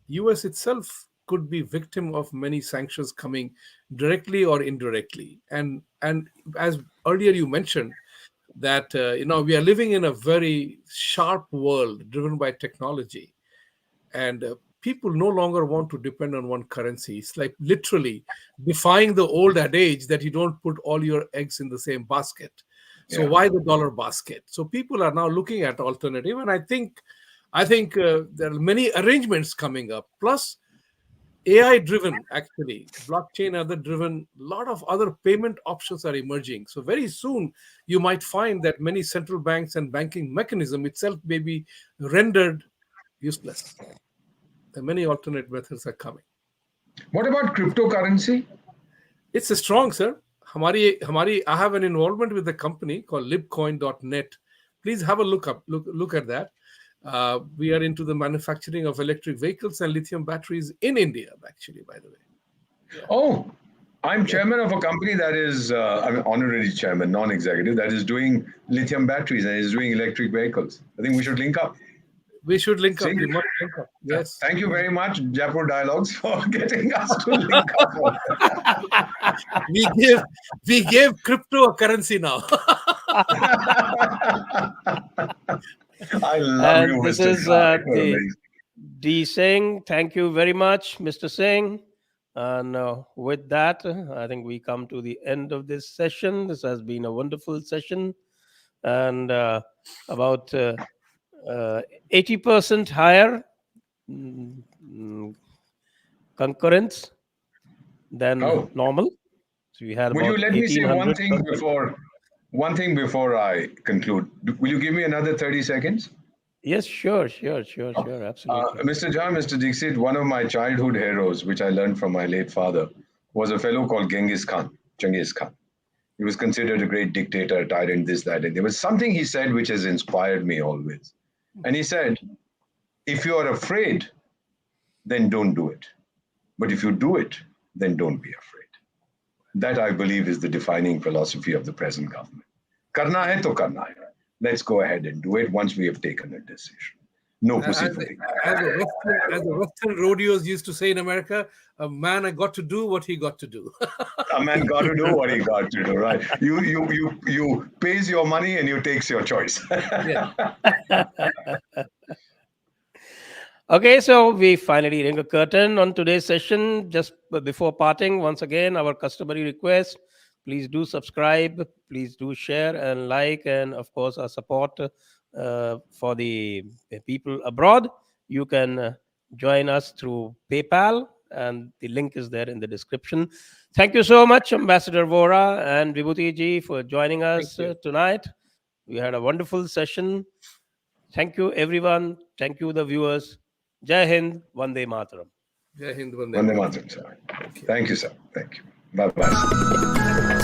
US itself could be victim of many sanctions coming directly or indirectly. And as earlier you mentioned that we are living in a very sharp world driven by technology, and people no longer want to depend on one currency. It's like literally defying the old adage that you don't put all your eggs in the same basket. So Yeah. why the dollar basket? So people are now looking at alternative, and I think there are many arrangements coming up. Plus, AI driven, actually, blockchain, other driven, lot of other payment options are emerging. So very soon, you might find that many central banks and banking mechanism itself may be rendered useless. And many alternate methods are coming. What about cryptocurrency? It's a strong, sir. I have an involvement with a company called libcoin.net. Please have a look at that. We are into the manufacturing of electric vehicles and lithium batteries in India, actually, by the way. Oh, I'm chairman of a company that is, I'm honorary chairman, non-executive, that is doing lithium batteries and is doing electric vehicles. I think we should link up. We should link up. See? We must link up. Yes. Thank you very much, Jaipur Dialogues, for getting us to link up. We gave crypto a currency now. I love you, And this Mr. is Jha. You're the amazing. D Singh. Thank you very much, Mr. Singh. And with that, I think we come to the end of this session. This has been a wonderful session, and about 80% higher mm, mm, concurrence than Oh, normal. So we had would you about let me say 1800 concurrence. one thing before I conclude? Will you give me another 30 seconds? Yes, sure, absolutely. Mr. Jha, Mr. Dixit, one of my childhood heroes, which I learned from my late father, was a fellow called Genghis Khan, Genghis Khan. He was considered a great dictator, tyrant, this, that, and there was something he said which has inspired me always. And he said, if you are afraid, then don't do it. But if you do it, then don't be afraid. That, I believe, is the defining philosophy of the present government. Karna hai to karna hai. Let's go ahead and do it once we have taken a decision. No As, pussyfooting. as the Western rodeos used to say in America, a man got to do what he got to do. A man got to do what he got to do, right? You pays your money and you takes your choice. Yeah. Okay, so we finally ring a curtain on today's session. Just before parting, once again, our customary request Please do subscribe, please do share and like, and of course, our support for the people abroad. You can join us through PayPal, and the link is there in the description. Thank you so much, Ambassador Vohra and Vibhuti Ji, for joining Thank us you. tonight. We had a wonderful session. Thank you, everyone. Thank you, the viewers. Jai Hind, Vande Mataram. Jai Hind, Vande Vande Mataram. Mataram, sir. Thank you. Thank you, sir. Thank you. Bye bye, sir.